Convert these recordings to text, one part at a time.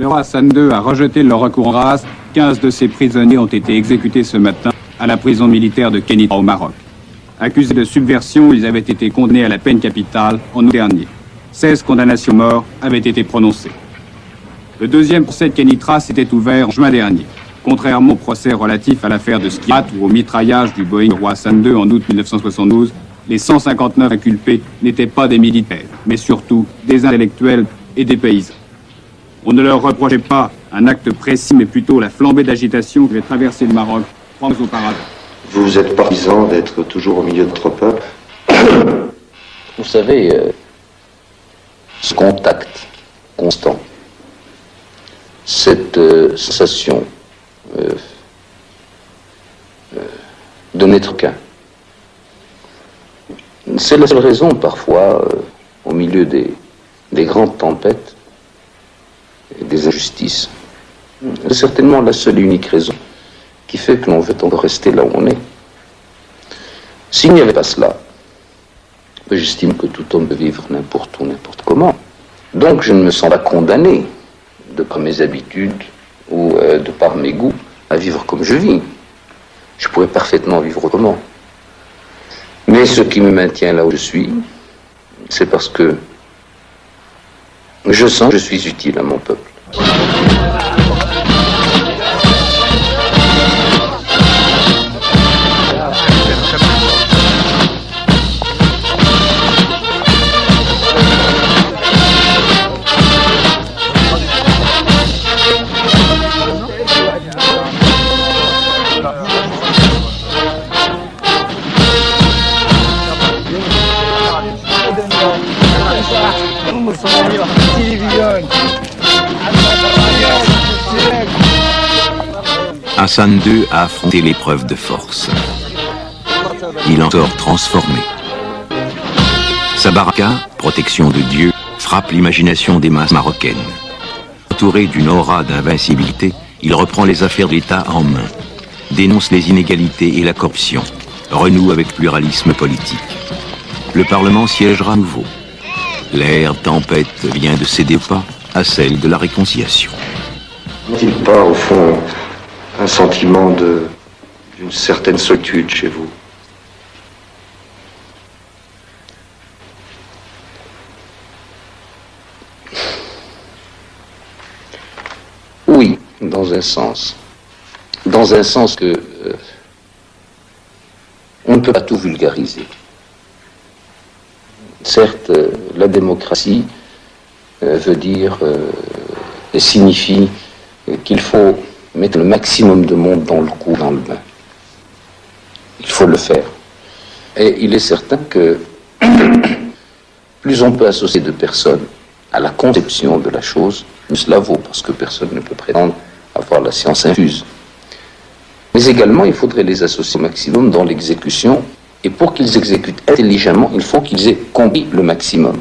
Le roi Hassan II a rejeté le recours en grâce. 15 de ses prisonniers ont été exécutés ce matin à la prison militaire de Kenitra au Maroc. Accusés de subversion, ils avaient été condamnés à la peine capitale en août dernier. 16 condamnations morts avaient été prononcées. Le deuxième procès de Kenitra s'était ouvert en juin dernier. Contrairement au procès relatif à l'affaire de Skirat ou au mitraillage du Boeing roi Hassan II en août 1972, les 159 inculpés n'étaient pas des militaires, mais surtout des intellectuels et des paysans. On ne leur reprochait pas un acte précis, mais plutôt la flambée d'agitation qui avait traversé le Maroc 3 mois auparavant. Vous êtes partisan d'être toujours au milieu de notre peuple. Vous savez, ce contact constant, cette sensation de n'être qu'un, c'est la seule raison parfois, au milieu des grandes tempêtes et des injustices, c'est certainement la seule et unique raison qui fait que l'on veut encore rester là où on est. S'il n'y avait pas cela, j'estime que tout homme peut vivre n'importe où, n'importe comment. Donc je ne me sens pas condamné, de par mes habitudes ou de par mes goûts, à vivre comme je vis. Je pourrais parfaitement vivre autrement. Mais ce qui me maintient là où je suis, c'est parce que je sens que je suis utile à mon peuple. Hassan II a affronté l'épreuve de force. Il en sort transformé. Sa baraka, protection de Dieu, frappe l'imagination des masses marocaines. Entouré d'une aura d'invincibilité, il reprend les affaires de l'État en main, dénonce les inégalités et la corruption, renoue avec pluralisme politique. Le Parlement siégera à nouveau. L'ère tempête vient de céder pas à celle de la réconciliation. N'est-il pas, au fond, un sentiment d'une certaine solitude chez vous? Oui, dans un sens. Dans un sens que on ne peut pas tout vulgariser. Certes, la démocratie veut dire et signifie qu'il faut mettre le maximum de monde dans le coup, dans le bain. Il faut le faire. Et il est certain que plus on peut associer de personnes à la conception de la chose, plus cela vaut, parce que personne ne peut prétendre avoir la science infuse. Mais également, il faudrait les associer au maximum dans l'exécution, et pour qu'ils exécutent intelligemment, il faut qu'ils aient compris le maximum.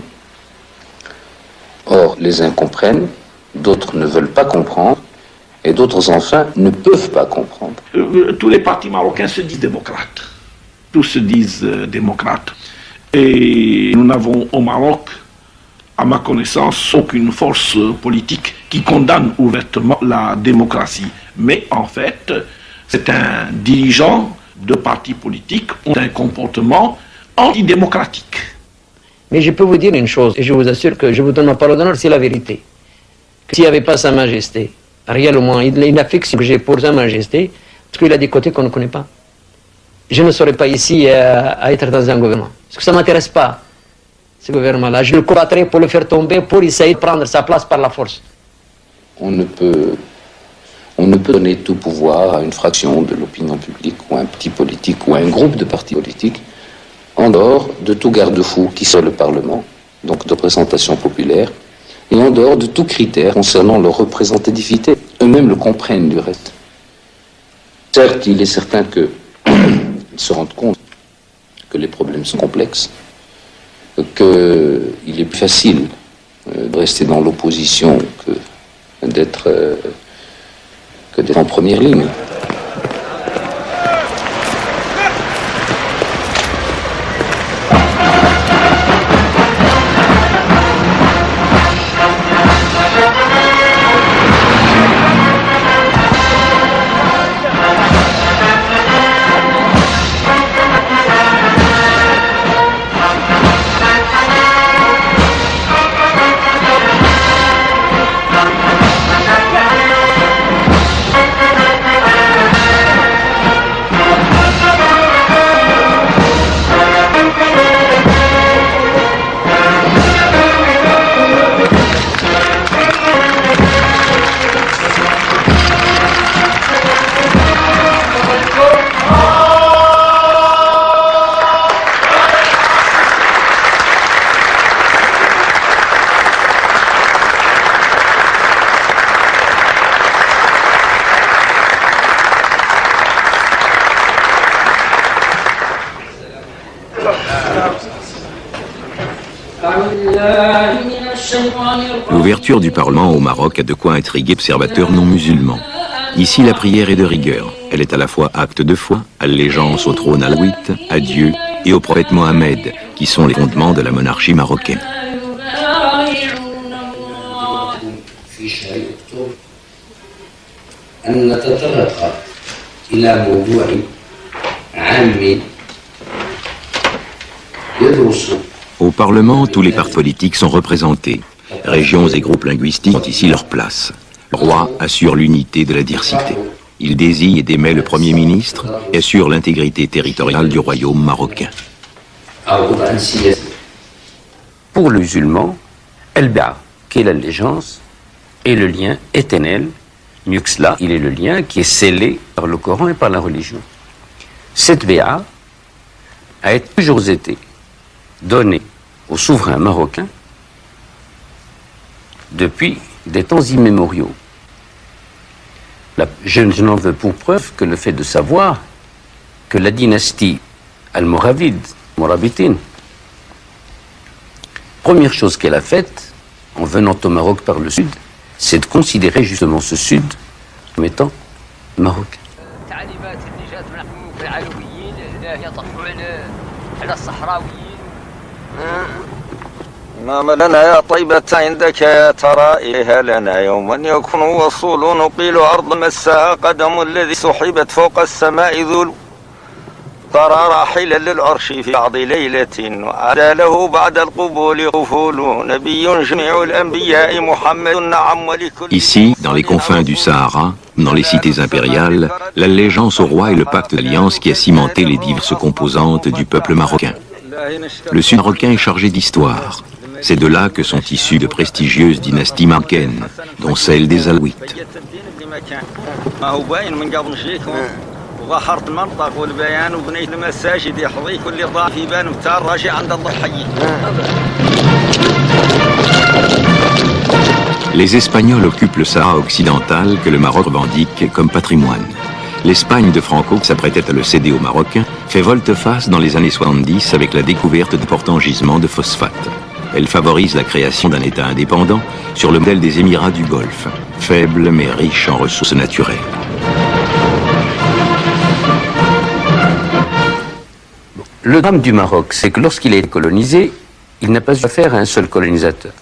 Or, les uns comprennent, d'autres ne veulent pas comprendre, et d'autres, enfin, ne peuvent pas comprendre. Tous les partis marocains se disent démocrates. Tous se disent démocrates. Et nous n'avons au Maroc, à ma connaissance, aucune force politique qui condamne ouvertement la démocratie. Mais en fait, c'est un dirigeant de partis politiques qui ont un comportement antidémocratique. Mais je peux vous dire une chose, et je vous assure que je vous donne ma parole d'honneur, c'est la vérité. Que s'il n'y avait pas Sa Majesté, réellement, l'affection que j'ai pour Sa Majesté, parce qu'il a des côtés qu'on ne connaît pas. Je ne serais pas ici à être dans un gouvernement. Parce que ça ne m'intéresse pas, ce gouvernement-là. Je le combattrai pour le faire tomber, pour essayer de prendre sa place par la force. On ne peut donner tout pouvoir à une fraction de l'opinion publique, ou à un parti politique, ou à un groupe de partis politiques, en dehors de tout garde-fou qui soit le Parlement, donc de représentation populaire, et en dehors de tout critère concernant leur représentativité. Eux-mêmes le comprennent du reste. Certes, il est certain qu'ils se rendent compte que les problèmes sont complexes, qu'il est plus facile de rester dans l'opposition que d'être en première ligne. L'ouverture du Parlement au Maroc a de quoi intriguer observateurs non musulmans. Ici, la prière est de rigueur. Elle est à la fois acte de foi, allégeance au trône alaouite, à Dieu et au prophète Mohammed, qui sont les fondements de la monarchie marocaine. Au Parlement, tous les partis politiques sont représentés. Régions et groupes linguistiques ont ici leur place. Le roi assure l'unité de la diversité. Il désigne et démet le Premier ministre et assure l'intégrité territoriale du royaume marocain. Pour le musulman, El-Ba'a, qui est l'allégeance, est le lien éternel. Mieux que cela, il est le lien qui est scellé par le Coran et par la religion. Cette Ba'a a toujours été donnée au souverain marocain depuis des temps immémoriaux. Je n'en veux pour preuve que le fait de savoir que la dynastie almoravide, mourabitine, première chose qu'elle a faite en venant au Maroc par le sud, c'est de considérer justement ce sud comme étant marocain. ما لنا يا طيبة عندك يا ترى إليها لنا يوما يكون وصول نقيل أرض مسها قدم الذي سحبت فوق السماء ذل ترى راحلا للعرش في بعض ليلة وعاد له بعد القبول قفول نبي جميع الأنبياء محمد نعم ولكل. Ici, dans les confins du Sahara, dans les cités impériales, l'allégeance au roi est le pacte d'alliance qui a cimenté les diverses composantes du peuple marocain. Le sud marocain est chargé d'histoire. C'est de là que sont issues de prestigieuses dynasties marocaines, dont celle des Alaouites. Les Espagnols occupent le Sahara occidental que le Maroc revendique comme patrimoine. L'Espagne de Franco, qui s'apprêtait à le céder aux Marocains, fait volte-face dans les années 70 avec la découverte d'importants gisements de phosphate. Elle favorise la création d'un État indépendant sur le modèle des Émirats du Golfe, faible mais riche en ressources naturelles. Le drame du Maroc, c'est que lorsqu'il a été colonisé, il n'a pas eu affaire à un seul colonisateur.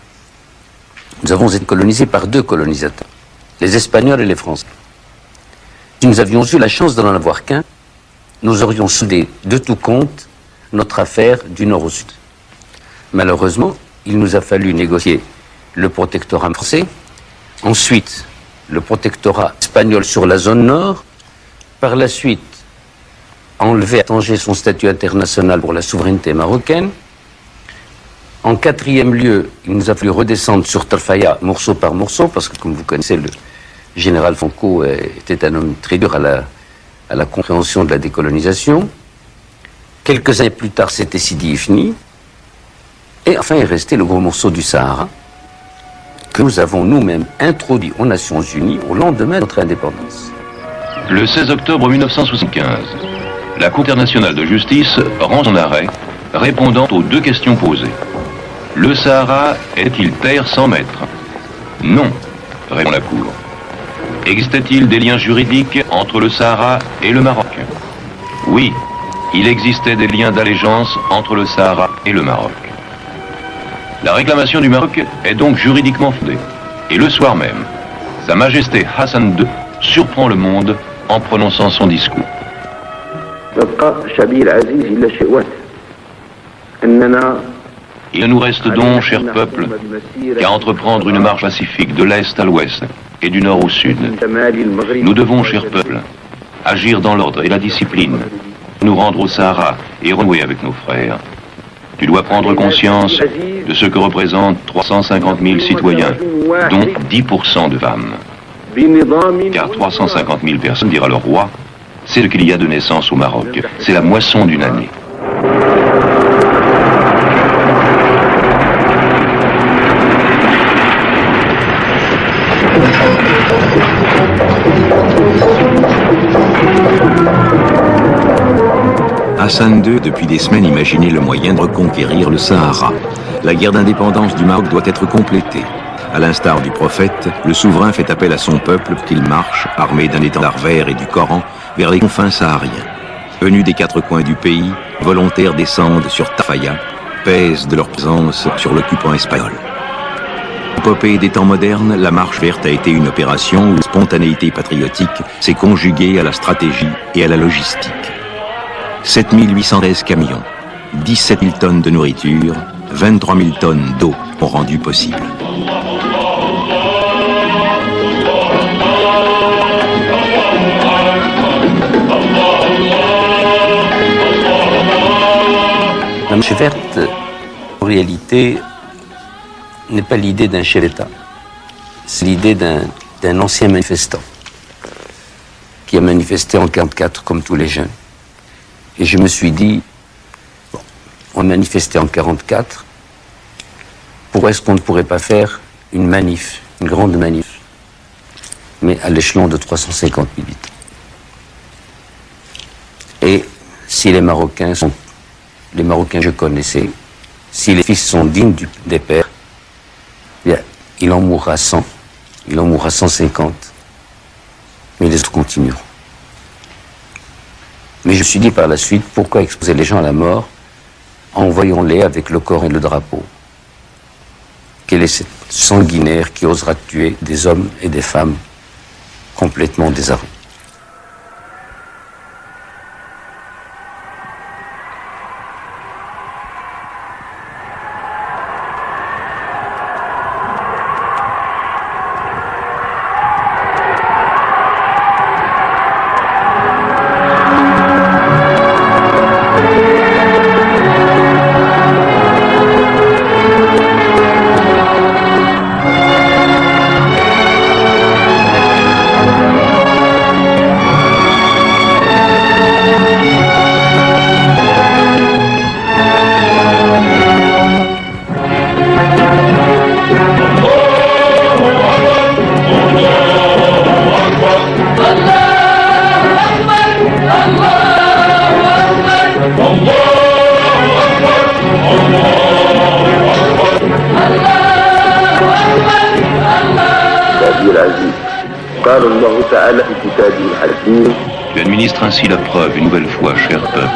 Nous avons été colonisés par deux colonisateurs, les Espagnols et les Français. Si nous avions eu la chance d'en avoir qu'un, nous aurions soudé de tout compte notre affaire du nord au sud. Malheureusement, il nous a fallu négocier le protectorat français, ensuite le protectorat espagnol sur la zone nord, par la suite enlever à Tanger son statut international pour la souveraineté marocaine. En quatrième lieu, il nous a fallu redescendre sur Tarfaya morceau par morceau, parce que comme vous connaissez, le général Franco était un homme très dur à la compréhension de la décolonisation. Quelques années plus tard, c'était Sidi Ifni. Et enfin est resté le gros morceau du Sahara, que nous avons nous-mêmes introduit aux Nations Unies au lendemain de notre indépendance. Le 16 octobre 1975, la Cour internationale de justice rend son arrêt, répondant aux deux questions posées. Le Sahara est-il terre sans maître? Non, répond la Cour. Existait-il des liens juridiques entre le Sahara et le Maroc? Oui, il existait des liens d'allégeance entre le Sahara et le Maroc. La réclamation du Maroc est donc juridiquement fondée. Et le soir même, Sa Majesté Hassan II surprend le monde en prononçant son discours. Il ne nous reste donc, cher peuple, qu'à entreprendre une marche pacifique de l'Est à l'Ouest et du Nord au Sud. Nous devons, cher peuple, agir dans l'ordre et la discipline, nous rendre au Sahara et renouer avec nos frères. Tu dois prendre conscience de ce que représentent 350 000 citoyens, dont 10% de femmes. Car 350 000 personnes, dira le roi, c'est ce qu'il y a de naissance au Maroc. C'est la moisson d'une année. Hassan II, depuis des semaines, imaginait le moyen de reconquérir le Sahara. la guerre d'indépendance du Maroc doit être complétée. À l'instar du prophète, le souverain fait appel à son peuple pour qu'il marche, armé d'un étendard vert et du Coran, vers les confins sahariens. Venus des quatre coins du pays, volontaires descendent sur Tafaya, pèsent de leur présence sur l'occupant espagnol. Épopée des temps modernes, la Marche verte a été une opération où la spontanéité patriotique s'est conjuguée à la stratégie et à la logistique. 7813 camions, 17 000 tonnes de nourriture, 23 000 tonnes d'eau ont rendu possible. La Marche verte, en réalité, n'est pas l'idée d'un chef d'État. C'est l'idée d'un ancien manifestant qui a manifesté en 1944 comme tous les jeunes. Et je me suis dit, bon, on manifestait en 1944, pourquoi est-ce qu'on ne pourrait pas faire une manif, une grande manif, mais à l'échelon de 350 militants. Et si les Marocains que je connaissais, si les fils sont dignes des pères, bien, il en mourra 100, il en mourra 150, mais les autres continueront. Mais je me suis dit par la suite, pourquoi exposer les gens à la mort? Envoyons-les avec le corps et le drapeau. Quel est cet sanguinaire qui osera tuer des hommes et des femmes complètement désarmés? Tu administres ainsi la preuve une nouvelle fois, cher peuple,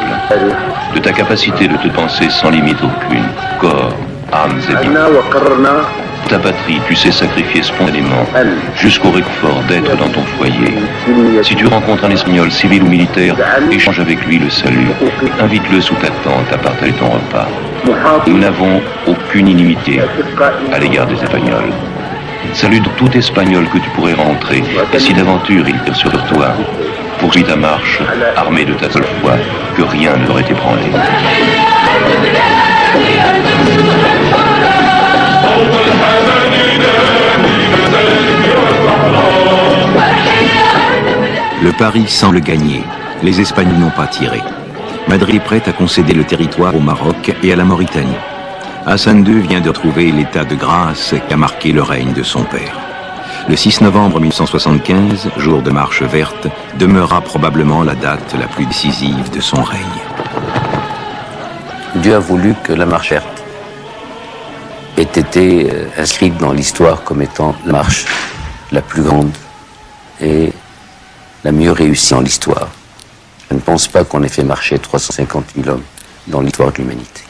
de ta capacité de te penser sans limite aucune, corps, âmes et biens. Ta patrie, tu sais sacrifier spontanément jusqu'au réconfort d'être dans ton foyer. Si tu rencontres un Espagnol civil ou militaire, échange avec lui le salut. Invite-le sous ta tente à partager ton repas. Nous n'avons aucune inimité à l'égard des Espagnols. Salue tout Espagnol que tu pourrais rencontrer, et si d'aventure il tire sur toi, poursuis ta marche, armé de ta seule foi, que rien ne t'aurait ébranlé. Le pari semble gagner. Les Espagnols n'ont pas tiré. Madrid est prête à concéder le territoire au Maroc et à la Mauritanie. Hassan II vient de retrouver l'état de grâce qui a marqué le règne de son père. Le 6 novembre 1975, jour de Marche verte, demeurera probablement la date la plus décisive de son règne. Dieu a voulu que la Marche verte ait été inscrite dans l'histoire comme étant la marche la plus grande et la mieux réussie en l'histoire. Je ne pense pas qu'on ait fait marcher 350 000 hommes dans l'histoire de l'humanité.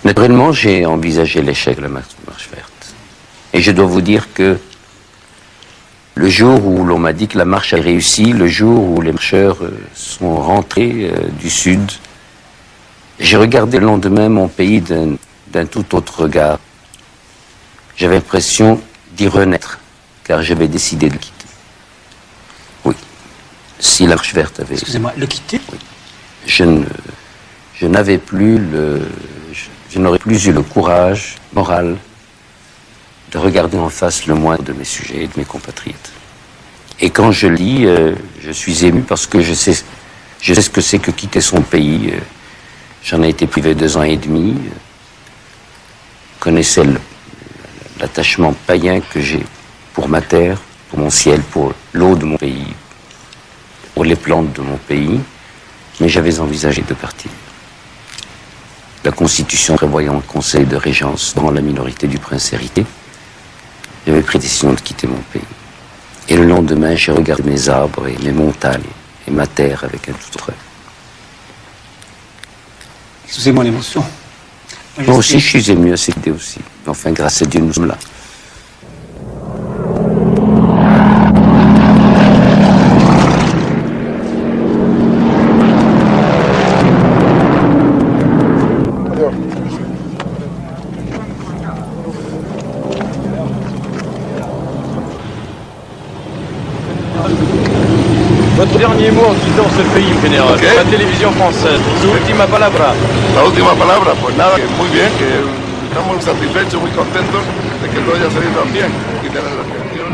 Naturellement, j'ai envisagé l'échec de la marche verte. Et je dois vous dire que le jour où l'on m'a dit que la marche a réussi, le jour où les marcheurs sont rentrés du sud, j'ai regardé le lendemain mon pays d'un tout autre regard. J'avais l'impression d'y renaître, car j'avais décidé de le quitter. Oui, si la marche verte avait... Excusez-moi, le quitter? Oui. Je n'avais plus je n'aurais plus eu le courage moral de regarder en face le moindre de mes sujets et de mes compatriotes. Et quand je lis, je suis ému parce que je sais ce que c'est que quitter son pays. J'en ai été privé 2 ans et demi. Je connaissais l'attachement païen que j'ai pour ma terre, pour mon ciel, pour l'eau de mon pays, pour les plantes de mon pays. Mais j'avais envisagé de partir. la Constitution prévoyant un conseil de régence dans la minorité du prince héritier, j'avais pris décision de quitter mon pays. Et le lendemain, j'ai regardé mes arbres et mes montagnes et ma terre avec un tout autre œil. Excusez-moi l'émotion. Moi aussi, je suis ému à cette idée aussi. Enfin, grâce à Dieu, nous sommes là. Votre dernier mot en quittant ce pays, général, okay. La télévision française, su última palabra. La última palabra, pues nada, que muy bien, que estamos satisfechos, muy contentos de que todo haya salido tan bien y tener la atención.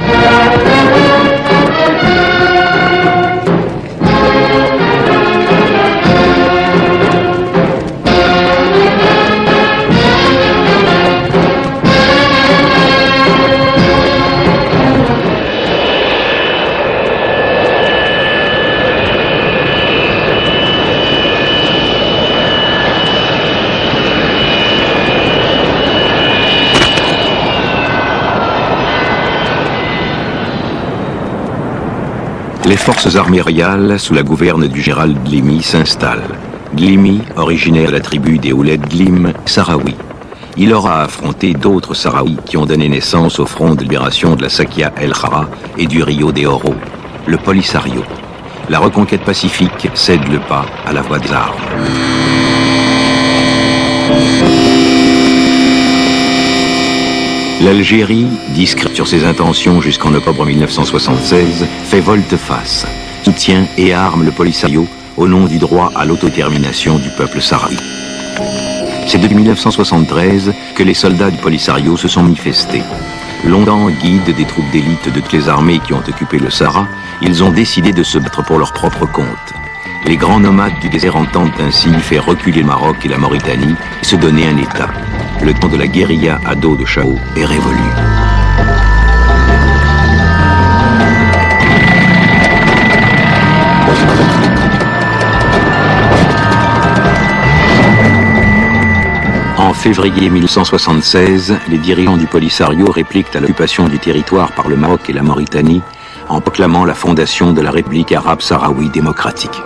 Les forces armées royales, sous la gouverne du général Glimi, s'installent. Glimi, originaire de la tribu des Ouled Glim, Sahraoui. Il aura affronté d'autres Sahraouis qui ont donné naissance au front de libération de la Sakia El Khara et du Rio de Oro, le Polisario. La reconquête pacifique cède le pas à la voie des armes. L'Algérie, discrète sur ses intentions jusqu'en octobre 1976, fait volte-face, soutient et arme le Polisario au nom du droit à l'autodétermination du peuple sahraoui. C'est depuis 1973 que les soldats du Polisario se sont manifestés. Longtemps guides des troupes d'élite de toutes les armées qui ont occupé le Sahara, ils ont décidé de se battre pour leur propre compte. Les grands nomades du désert entendent ainsi faire reculer le Maroc et la Mauritanie et se donner un État. Le temps de la guérilla à dos de Chao est révolu. En février 1976, les dirigeants du Polisario répliquent à l'occupation du territoire par le Maroc et la Mauritanie en proclamant la fondation de la République arabe sahraoui démocratique.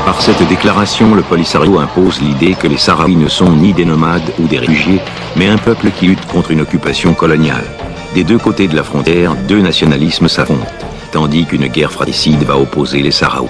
Par cette déclaration, le Polisario impose l'idée que les Sahraouis ne sont ni des nomades ou des réfugiés, mais un peuple qui lutte contre une occupation coloniale. Des deux côtés de la frontière, deux nationalismes s'affrontent, tandis qu'une guerre fratricide va opposer les Sahraouis.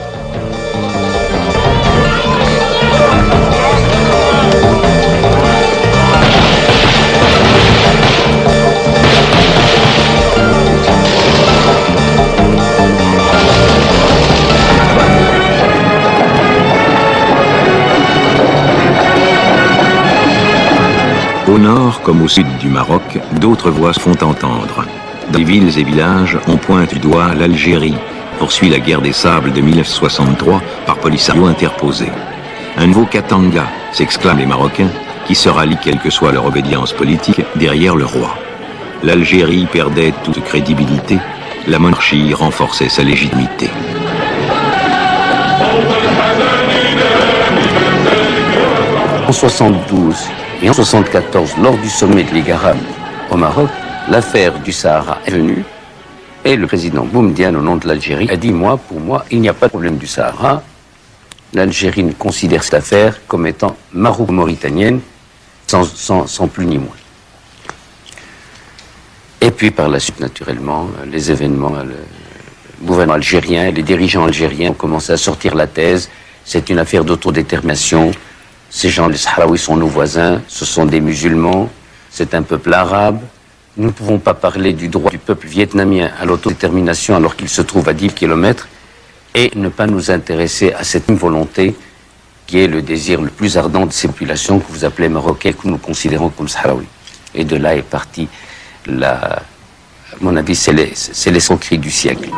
Au nord, comme au sud du Maroc, d'autres voix se font entendre. Dans les villes et villages, on pointe du doigt l'Algérie, poursuit la guerre des sables de 1963 par Polisario interposé. Un nouveau Katanga, s'exclament les Marocains, qui se rallient, quelle que soit leur obédience politique, derrière le roi. L'Algérie perdait toute crédibilité, la monarchie renforçait sa légitimité. En 1972 et en 1974, lors du sommet de Ligue arabe au Maroc, l'affaire du Sahara est venue et le président Boumedienne, au nom de l'Algérie, a dit pour moi, il n'y a pas de problème du Sahara. L'Algérie considère cette affaire comme étant maroco-mauritanienne, sans plus ni moins. Et puis par la suite, naturellement, les événements, le gouvernement algérien, les dirigeants algériens ont commencé à sortir la thèse. C'est une affaire d'autodétermination. Ces gens, les Sahraouis, sont nos voisins, ce sont des musulmans, c'est un peuple arabe. Nous ne pouvons pas parler du droit du peuple vietnamien à l'autodétermination alors qu'il se trouve à 10 kilomètres et ne pas nous intéresser à cette volonté qui est le désir le plus ardent de ces populations que vous appelez marocains, que nous considérons comme Sahraouis. Et de là est parti, à mon avis, c'est l'escroquerie du siècle.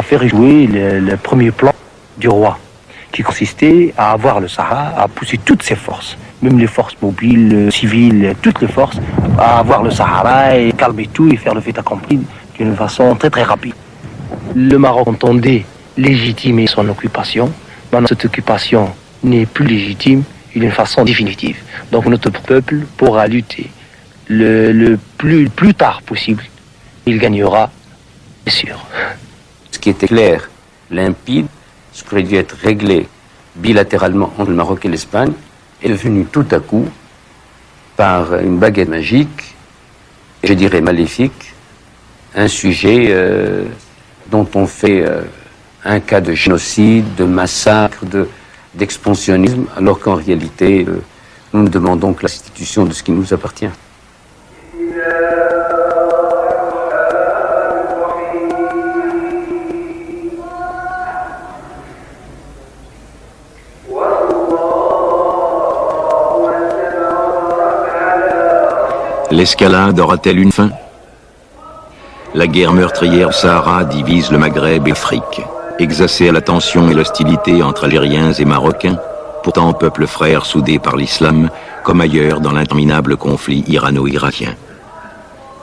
faire jouer le premier plan du roi, qui consistait à avoir le Sahara, à pousser toutes ses forces, même les forces mobiles, civiles, toutes les forces, à avoir le Sahara et calmer tout et faire le fait accompli d'une façon très très rapide. Le Maroc entendait légitimer son occupation. Maintenant, cette occupation n'est plus légitime d'une façon définitive. Donc notre peuple pourra lutter le plus tard possible. Il gagnera, c'est sûr. Ce qui était clair, limpide, ce qui aurait dû être réglé bilatéralement entre le Maroc et l'Espagne, est devenu tout à coup, par une baguette magique, je dirais maléfique, un sujet dont on fait un cas de génocide, de massacre, d'expansionnisme, alors qu'en réalité, nous ne demandons que la restitution de ce qui nous appartient. L'escalade aura-t-elle une fin? La guerre meurtrière au Sahara divise le Maghreb et l'Afrique, exercée à la tension et l'hostilité entre Algériens et Marocains, pourtant peuple frère soudé par l'islam, comme ailleurs dans l'interminable conflit irano-irakien.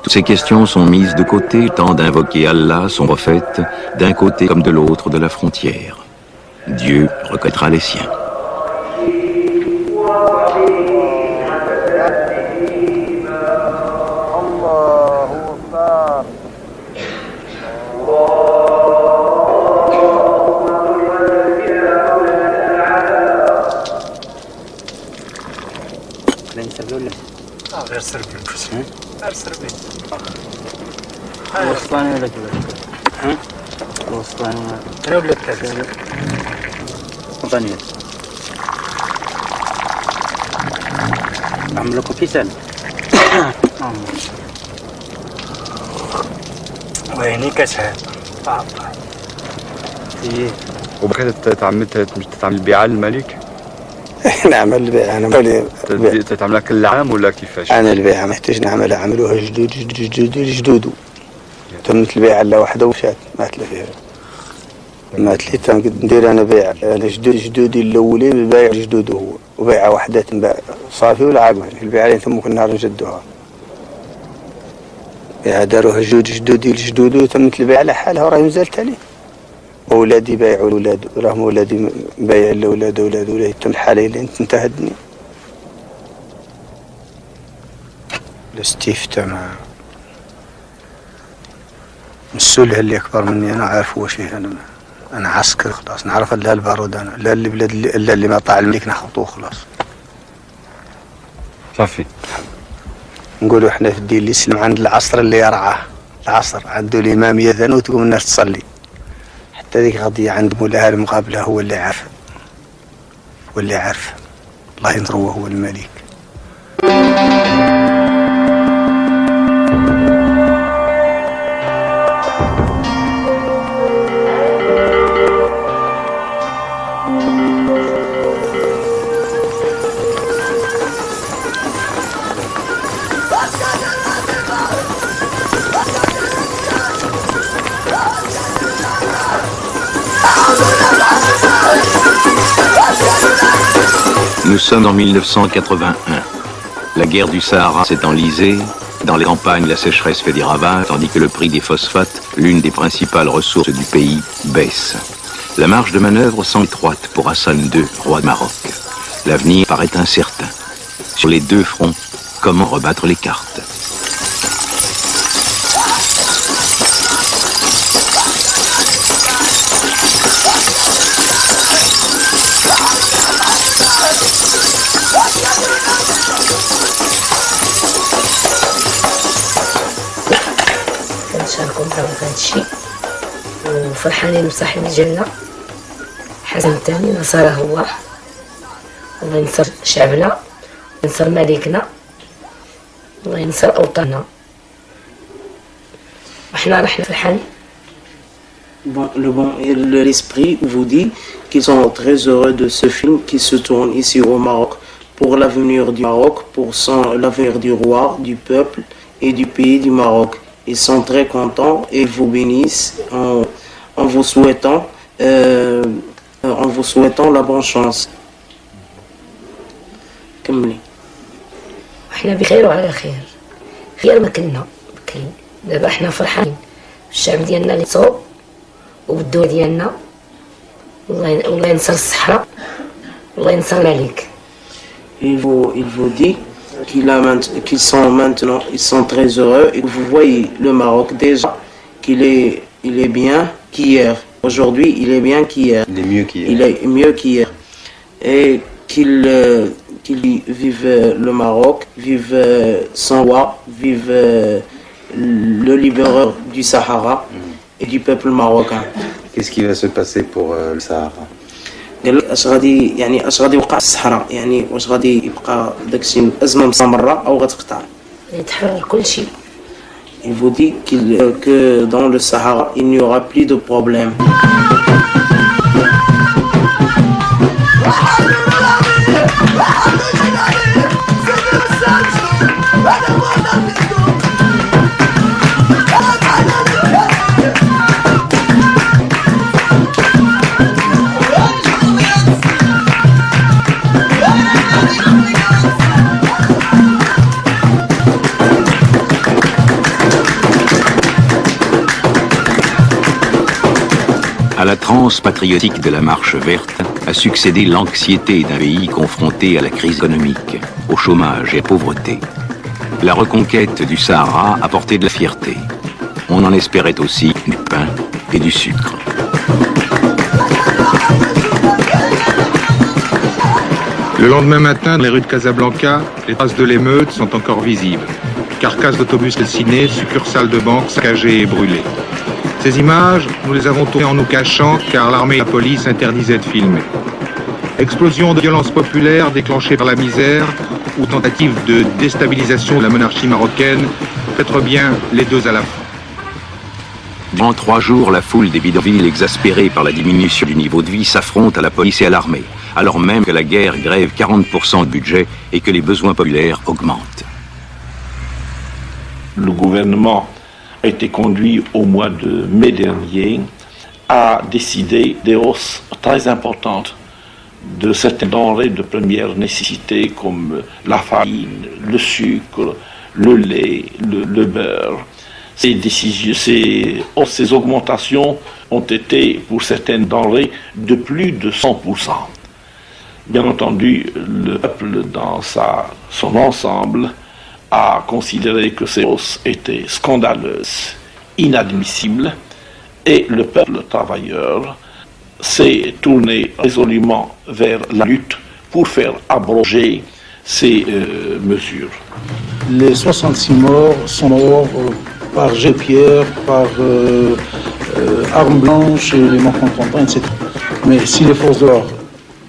Toutes ces questions sont mises de côté, tant d'invoquer Allah, son prophète, d'un côté comme de l'autre de la frontière. Dieu reconnaîtra les siens. غير سربي غير سربي وسطاني ولا كذا وسطاني انا ولا كذا وطنيه عملوا كوبيسان ويني كتهاب وبكده تتعمل بيع الملك؟ نعمل البيع انا تتعملها كل عام ولا كيفاش؟ انا البيعه ما احتاج نعملها، عملوها جدود تمت البيعه الا وحده ومشات مات لي فيها مات لي تنقد ندير انا بيع انا جدودي الاولين بايع جدوده هو وبيعه وحده تنباع صافي ولا عاقبه البيعه اللي تمك النهار نجدوها بيعه داروها جدودي لجدوده تمت البيعه على حالها وراه نزلت عليه وولادي بايعوا الولاد راهم ولادي بايع الاولاد ولادي تم الحاله اللي انتهدني الاستفتاء مع مسؤول اللي اكبر مني انا عارف هو شيء انا عسكر خلاص نعرف الا البارود انا لا اللي بلاد الا اللي ما طاع الملك نحطوه خلاص صافي نقولوا احنا في الدين الاسلام عند العصر اللي يرعاه العصر عنده الامام يذن وتقوم الناس تصلي هذيك قضية عند مولاها المقابلة هو اللي عارف الله ينظروه هو الملك. Nous sommes en 1981. La guerre du Sahara s'est enlisée. Dans les campagnes, la sécheresse fait des ravages, tandis que le prix des phosphates, l'une des principales ressources du pays, baisse. La marge de manœuvre semble étroite pour Hassan II, roi de Maroc. L'avenir paraît incertain. Sur les deux fronts, comment rebattre les cartes ? كنشاركوا معاهم في هذا الشيء وفرحانين بصاحب الجنة حسن الثاني نصره الله الله ينصر شعبنا ينصر ملكنا الله ينصر أوطاننا وحنا رحنا فرحانين. L'esprit vous dit qu'ils sont très heureux de ce film qui se tourne ici au Maroc pour l'avenir du Maroc, pour l'avenir du roi, du peuple et du pays du Maroc. Ils sont très contents et vous bénissent en vous souhaitant la bonne chance. كملي. احنا بخير وعلى خير، خير ما كنا بكري. دابا احنا فرحانين، الشعب ديالنا اللي صوب وبالدول ديالنا. الله ينصر الصحراء، الله ينصر الملك. Il vous dit qu'ils sont maintenant, ils sont très heureux et que vous voyez le Maroc déjà qu'il est bien qu'hier. Aujourd'hui, il est bien qu'hier. Il est mieux qu'hier. Il est mieux qu'hier. Et qu'ils vivent le Maroc, vivent son roi, vivent le libérateur du Sahara et du peuple marocain. Qu'est-ce qui va se passer pour le Sahara? قال لك اش غادي يوقع في الصحراء، يعني واش غادي يبقى داكشي الازمه مستمره او غتقطع. يتحرر كل شيء. Il vous dit que dans le Sahara il n'y aura plus de problème. À la transe patriotique de la marche verte a succédé l'anxiété d'un pays confronté à la crise économique, au chômage et à la pauvreté. La reconquête du Sahara apportait de la fierté. On en espérait aussi du pain et du sucre. Le lendemain matin, dans les rues de Casablanca, les traces de l'émeute sont encore visibles. Carcasses d'autobus calcinés, succursales de banques saccagées et brûlées. Ces images, nous les avons tournées en nous cachant car l'armée et la police interdisaient de filmer. Explosion de violence populaire déclenchée par la misère ou tentative de déstabilisation de la monarchie marocaine, peut-être bien les deux à la fois. Durant 3 jours, la foule des bidonvilles, exaspérée par la diminution du niveau de vie, s'affronte à la police et à l'armée, alors même que la guerre grève 40% de budget et que les besoins populaires augmentent. Le gouvernement a été conduit au mois de mai dernier à décider des hausses très importantes de certaines denrées de première nécessité comme la farine, le sucre, le lait, le beurre. Ces augmentations ont été pour certaines denrées de plus de 100%. Bien entendu, le peuple dans son ensemble a considéré que ces hausses étaient scandaleuses, inadmissibles, et le peuple travailleur s'est tourné résolument vers la lutte pour faire abroger ces mesures. Les 66 morts sont morts par jet de pierre, par armes blanches, les morts contentants, etc. Mais si les forces de l'ordre,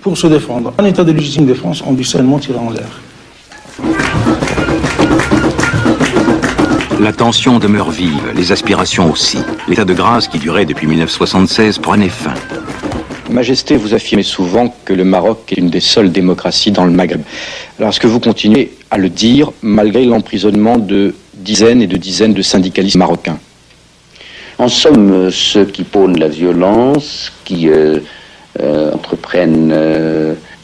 pour se défendre, en état de légitime défense, ont dû seulement tirer en l'air. La tension demeure vive, les aspirations aussi. L'état de grâce qui durait depuis 1976 prenait fin. Majesté, vous affirmez souvent que le Maroc est une des seules démocraties dans le Maghreb. Alors est-ce que vous continuez à le dire malgré l'emprisonnement de dizaines et de dizaines de syndicalistes marocains? En somme, ceux qui prônent la violence, qui entreprennent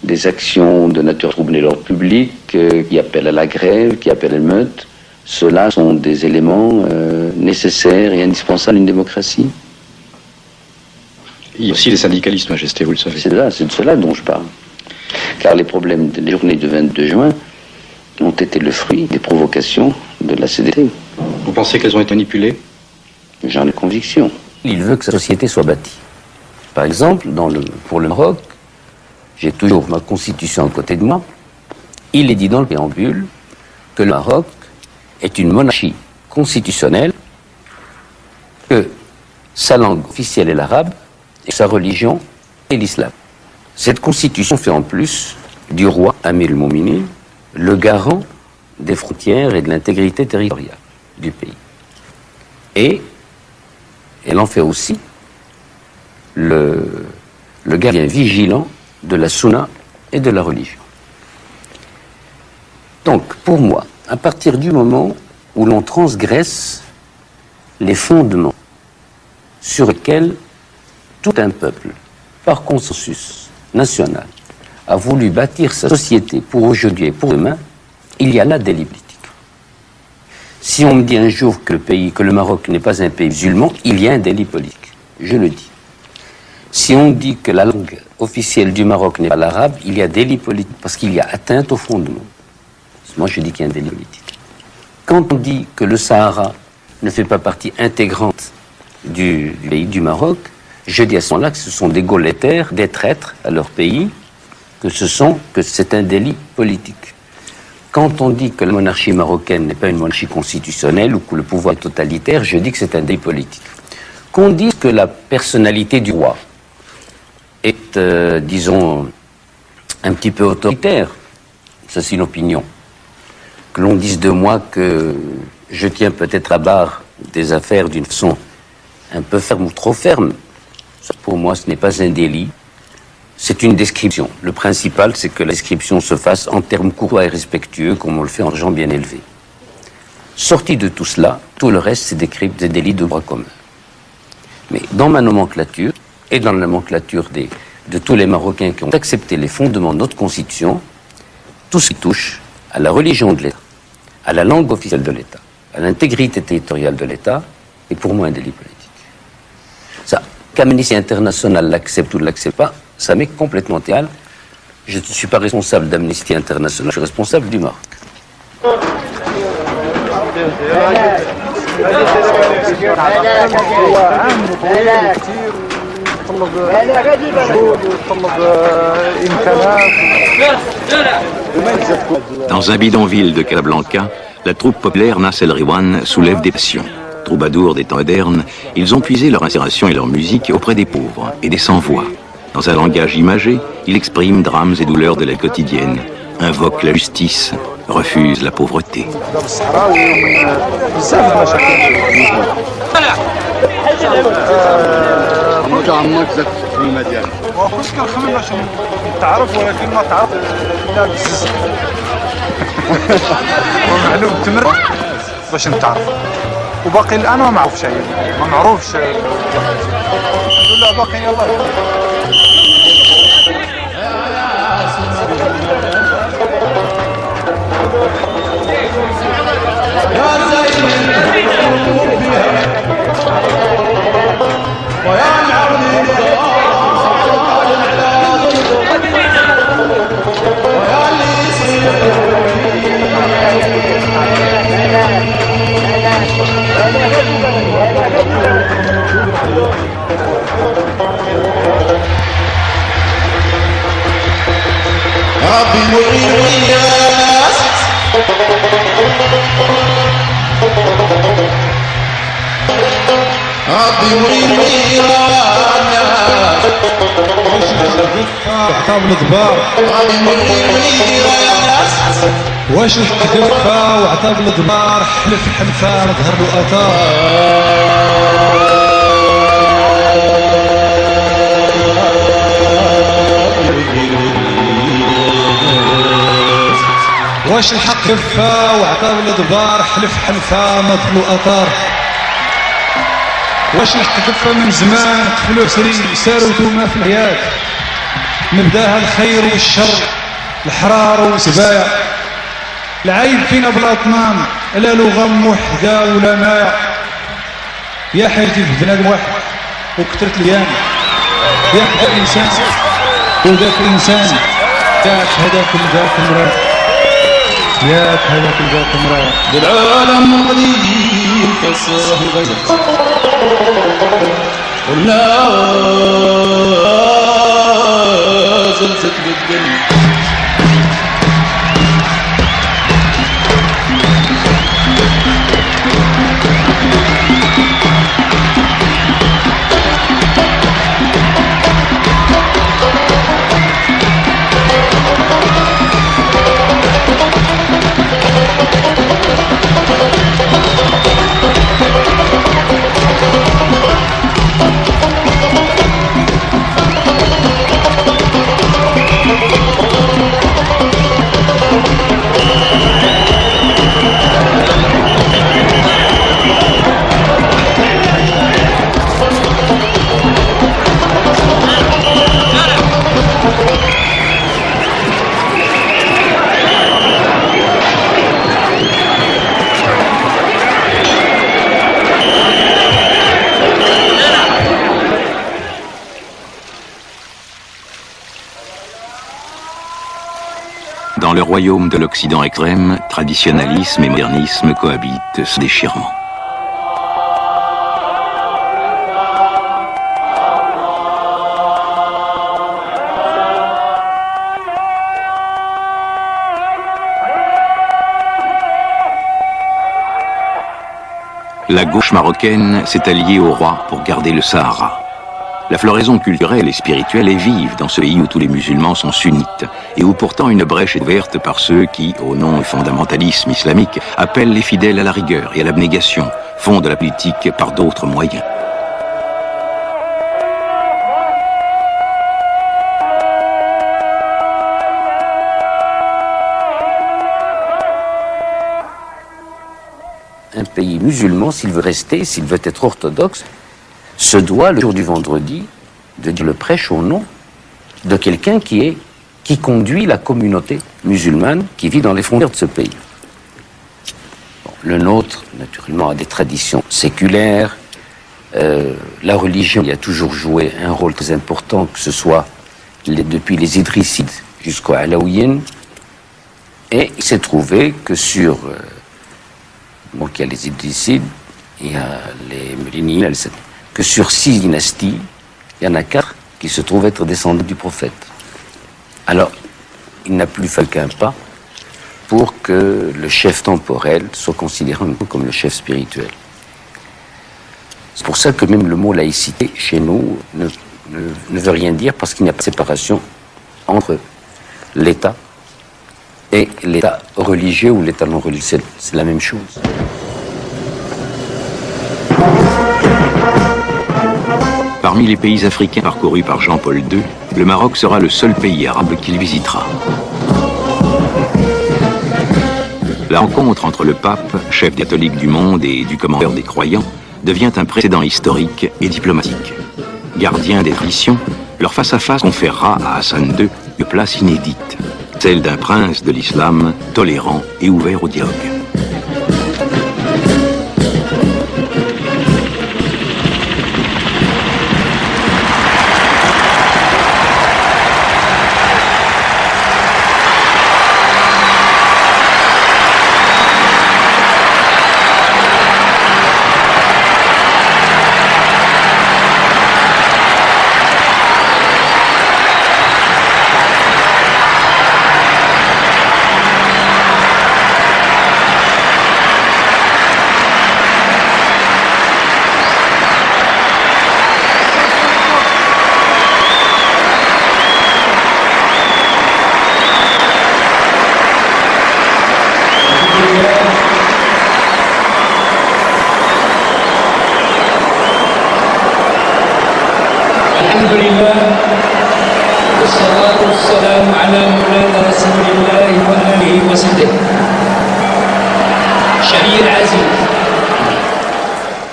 des actions de nature à troubler l'ordre public, qui appellent à la grève, qui appellent à l'émeute, ceux-là sont des éléments nécessaires et indispensables à une démocratie. Il y a aussi les syndicalistes, Majesté, vous le savez. C'est de cela dont je parle. Car les problèmes des journées du 22 juin ont été le fruit des provocations de la CDT. Vous pensez qu'elles ont été manipulées? J'en ai conviction. Il veut que sa société soit bâtie. Par exemple, pour le Maroc, j'ai toujours ma constitution à côté de moi. Il est dit dans le préambule que le Maroc est une monarchie constitutionnelle, que sa langue officielle est l'arabe et sa religion est l'islam. Cette constitution fait en plus du roi Amir el-Mouminin le garant des frontières et de l'intégrité territoriale du pays. Et elle en fait aussi le gardien vigilant de la sunna et de la religion. Donc, pour moi, à partir du moment où l'on transgresse les fondements sur lesquels tout un peuple, par consensus national, a voulu bâtir sa société pour aujourd'hui et pour demain, il y a là délit politique. Si on me dit un jour que le Maroc n'est pas un pays musulman, il y a un délit politique. Je le dis. Si on dit que la langue officielle du Maroc n'est pas l'arabe, il y a délit politique parce qu'il y a atteinte au fondement. Moi, je dis qu'il y a un délit politique. Quand on dit que le Sahara ne fait pas partie intégrante du pays du Maroc, je dis à ce moment-là que ce sont des gauletters, des traîtres à leur pays, que c'est un délit politique. Quand on dit que la monarchie marocaine n'est pas une monarchie constitutionnelle ou que le pouvoir est totalitaire, je dis que c'est un délit politique. Qu'on dise que la personnalité du roi est, disons, un petit peu autoritaire, ça c'est une opinion. Que l'on dise de moi que je tiens peut-être à barre des affaires d'une façon un peu ferme ou trop ferme, ça, pour moi ce n'est pas un délit, c'est une description. Le principal, c'est que la description se fasse en termes courtois et respectueux, comme on le fait en gens bien élevés. Sorti de tout cela, tout le reste, c'est des délits de droit commun. Mais dans ma nomenclature, et dans la nomenclature de tous les Marocains qui ont accepté les fondements de notre Constitution, tout ce qui touche à la religion de l'État, à la langue officielle de l'État, à l'intégrité territoriale de l'État, est pour moi un délit politique. Ça, qu'Amnesty International l'accepte ou ne l'accepte pas, ça m'est complètement égal. Je ne suis pas responsable d'Amnesty International, je suis responsable du Maroc. Dans un bidonville de Casablanca, la troupe populaire Nas El Riwan soulève des passions. Troubadours des temps modernes, ils ont puisé leur inspiration et leur musique auprès des pauvres et des sans-voix. Dans un langage imagé, il exprime drames et douleurs de la quotidienne, invoque la justice, refuse la pauvreté. باش نتعرف وباقي الان ما معروفش ما معروفش لا باقي يلا ربي معين وياس ربي معين وياس عطاب الضبار ربي معين وياس واش الكفة وعطاب الضبار حلف حلفة ظهر الأثار واش الحق كفة وعطاب الضبار حلف حلفة مثل أثار واش الحق كفة من زمان قفلوا سري ساروا توما في الحياة نبداها الخير والشر الحرار وسبايا العيب فينا بلا طنان لا لغة موحدة ولا ما يا حياتي في بنادم واحد وكثرت اليام يا حدا الإنسان وذاك الإنسان ياك هذاك ذاك المرأة ياك هذاك ذاك المرأة بالعالم قديم كالصاهي غير قلنا زلزت بالدنيا Dans le royaume de l'Occident extrême, traditionnalisme et modernisme cohabitent sans déchirement. La gauche marocaine s'est alliée au roi pour garder le Sahara. La floraison culturelle et spirituelle est vive dans ce pays où tous les musulmans sont sunnites et où pourtant une brèche est ouverte par ceux qui, au nom du fondamentalisme islamique, appellent les fidèles à la rigueur et à l'abnégation, font de la politique par d'autres moyens. Un pays musulman, s'il veut rester, s'il veut être orthodoxe, se doit, le jour du vendredi, de dire le prêche au nom de quelqu'un qui conduit la communauté musulmane qui vit dans les frontières de ce pays. Bon, le nôtre, naturellement, a des traditions séculaires. La religion y a toujours joué un rôle très important, que ce soit depuis les Idrissides jusqu'aux Alaouiens. Et il s'est trouvé que sur... donc il y a les Idrissides, il y a les Mérinides, que sur 6 dynasties, il y en a 4 qui se trouvent être descendants du prophète. Alors, il n'a plus fallu qu'un pas pour que le chef temporel soit considéré un peu comme le chef spirituel. C'est pour ça que même le mot laïcité, chez nous, ne veut rien dire, parce qu'il n'y a pas de séparation entre l'État et l'État religieux ou l'État non religieux. C'est la même chose. Parmi les pays africains parcourus par Jean-Paul II, le Maroc sera le seul pays arabe qu'il visitera. La rencontre entre le pape, chef catholique du monde, et du commandeur des croyants devient un précédent historique et diplomatique. Gardien des traditions, leur face-à-face conférera à Hassan II une place inédite, celle d'un prince de l'islam tolérant et ouvert au dialogue.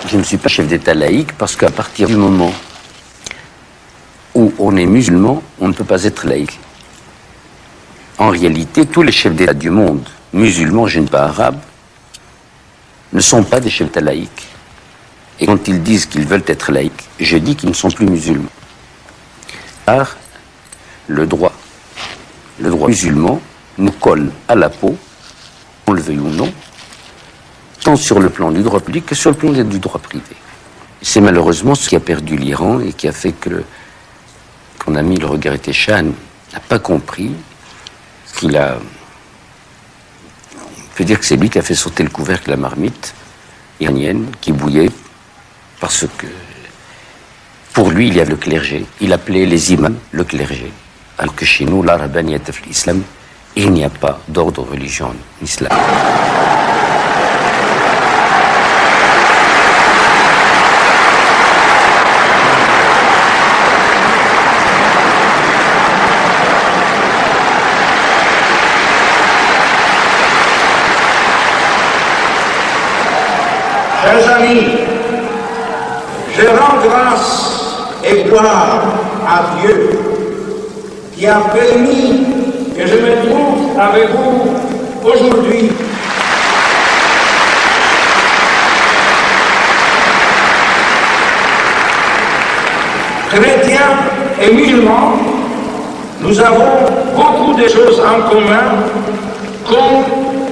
Je ne suis pas chef d'État laïque parce qu'à partir du moment où on est musulman, on ne peut pas être laïque. En réalité, tous les chefs d'État du monde, musulmans, je ne suis pas arabe, ne sont pas des chefs d'État laïques. Et quand ils disent qu'ils veulent être laïcs, je dis qu'ils ne sont plus musulmans. Car le droit musulman nous colle à la peau, on le veuille ou non, tant sur le plan du droit public que sur le plan du droit privé. C'est malheureusement ce qui a perdu l'Iran et qui a fait qu'on a mis le regret Shah n'a pas compris qu'il a... On peut dire que c'est lui qui a fait sauter le couvercle de la marmite iranienne qui bouillait parce que pour lui il y a le clergé. Il appelait les imams le clergé. Alors que chez nous, l'arabaniyat de l'islam, il n'y a pas d'ordre religieux en islam. Chers amis, je rends grâce et gloire à Dieu qui a permis que je me trouve avec vous aujourd'hui. Chrétiens et musulmans, nous avons beaucoup de choses en commun comme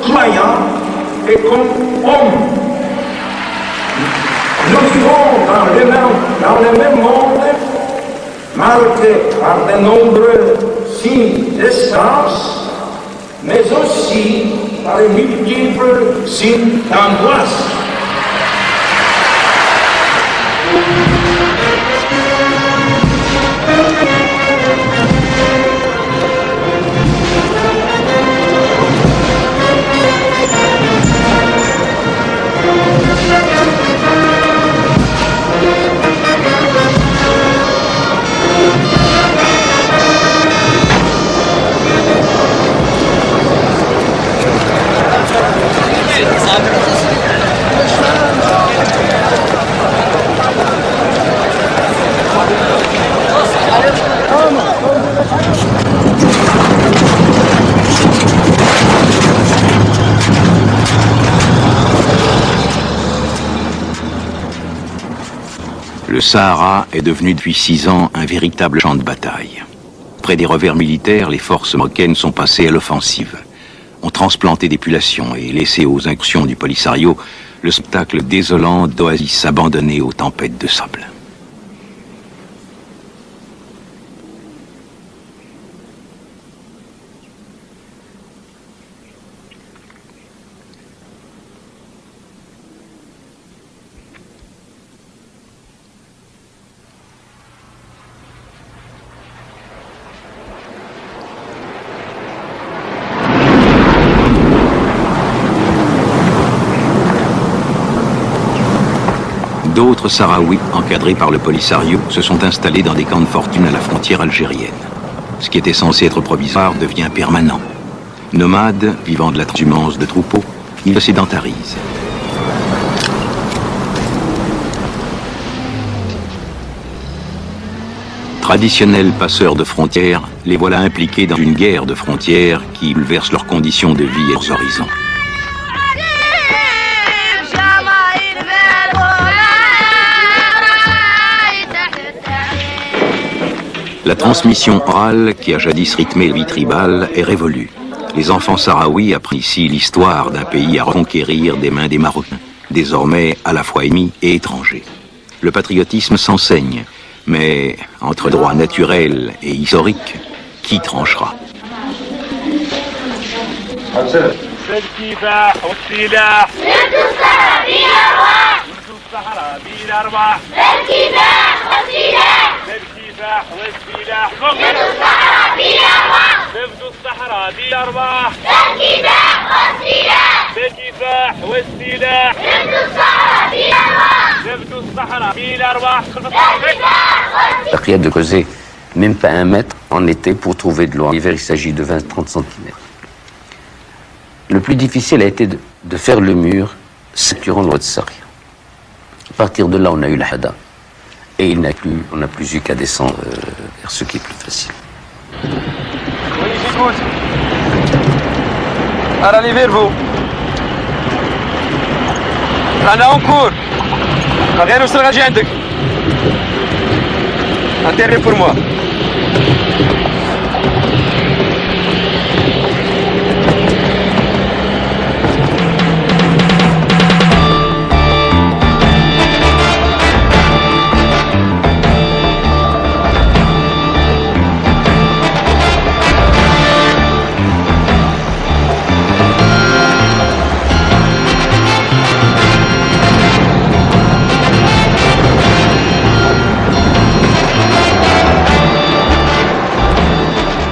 croyants et comme hommes. Nous vivons dans le même monde, marqué par de nombreux signes d'espérance, mais aussi par de multiples signes d'angoisse. Le Sahara est devenu depuis 6 ans un véritable champ de bataille. Près des revers militaires, les forces marocaines sont passées à l'offensive. Ont transplanté des populations et laissé aux incursions du Polisario le spectacle désolant d'oasis abandonnées aux tempêtes de sable. D'autres Sahraouis, encadrés par le Polisario, se sont installés dans des camps de fortune à la frontière algérienne. Ce qui était censé être provisoire devient permanent. Nomades, vivant de la transhumance de troupeaux, ils se sédentarisent. Traditionnels passeurs de frontières, les voilà impliqués dans une guerre de frontières qui bouleverse leurs conditions de vie et leurs horizons. La transmission orale, qui a jadis rythmé la vie tribale, est révolue. Les enfants sahraouis apprennent ici l'histoire d'un pays à reconquérir des mains des Marocains, désormais à la fois ennemis et étrangers. Le patriotisme s'enseigne, mais entre droit naturel et historique, qui tranchera ? La prière de creuser même pas 1 mètre en été pour trouver de l'eau. En hiver, il s'agit de 20-30 cm. Le plus difficile a été de faire le mur sécurant le roi de Saria. À partir de là, on a eu la Hada. Et on n'a plus eu qu'à descendre vers ce qui est plus facile. Allez vers vous. أنا أنكر. غير وصل غاجي عندك. Intérêt pour moi.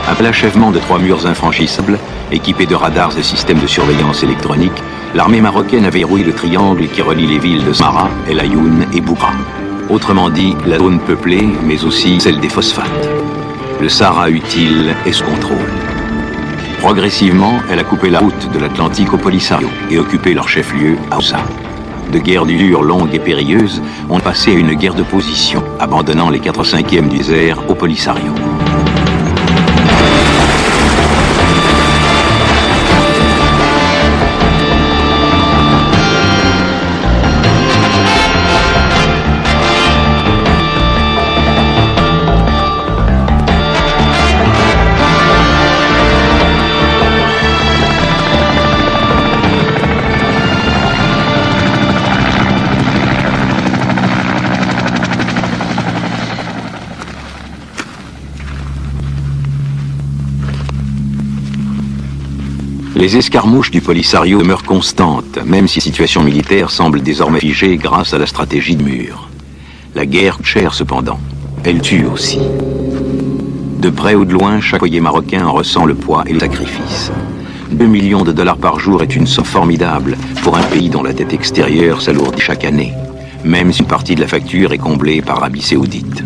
Après l'achèvement de 3 murs infranchissables, équipés de radars et systèmes de surveillance électronique, l'armée marocaine a verrouillé le triangle qui relie les villes de Samara, El Ayoun et Boura. Autrement dit, la zone peuplée, mais aussi celle des phosphates. Le Sahara utile est sous contrôle. Progressivement, elle a coupé la route de l'Atlantique au Polisario et occupé leur chef-lieu à Oussa. De guerres dures, longues et périlleuses, on est passé à une guerre de position, abandonnant les 4/5 du désert au Polisario. Les escarmouches du Polisario demeurent constantes, même si la situation militaire semble désormais figée grâce à la stratégie de mur. La guerre coûte cher cependant. Elle tue aussi. De près ou de loin, chaque foyer marocain en ressent le poids et le sacrifice. 2 millions de dollars par jour est une somme formidable pour un pays dont la dette extérieure s'alourdit chaque année, même si une partie de la facture est comblée par l'Arabie saoudite.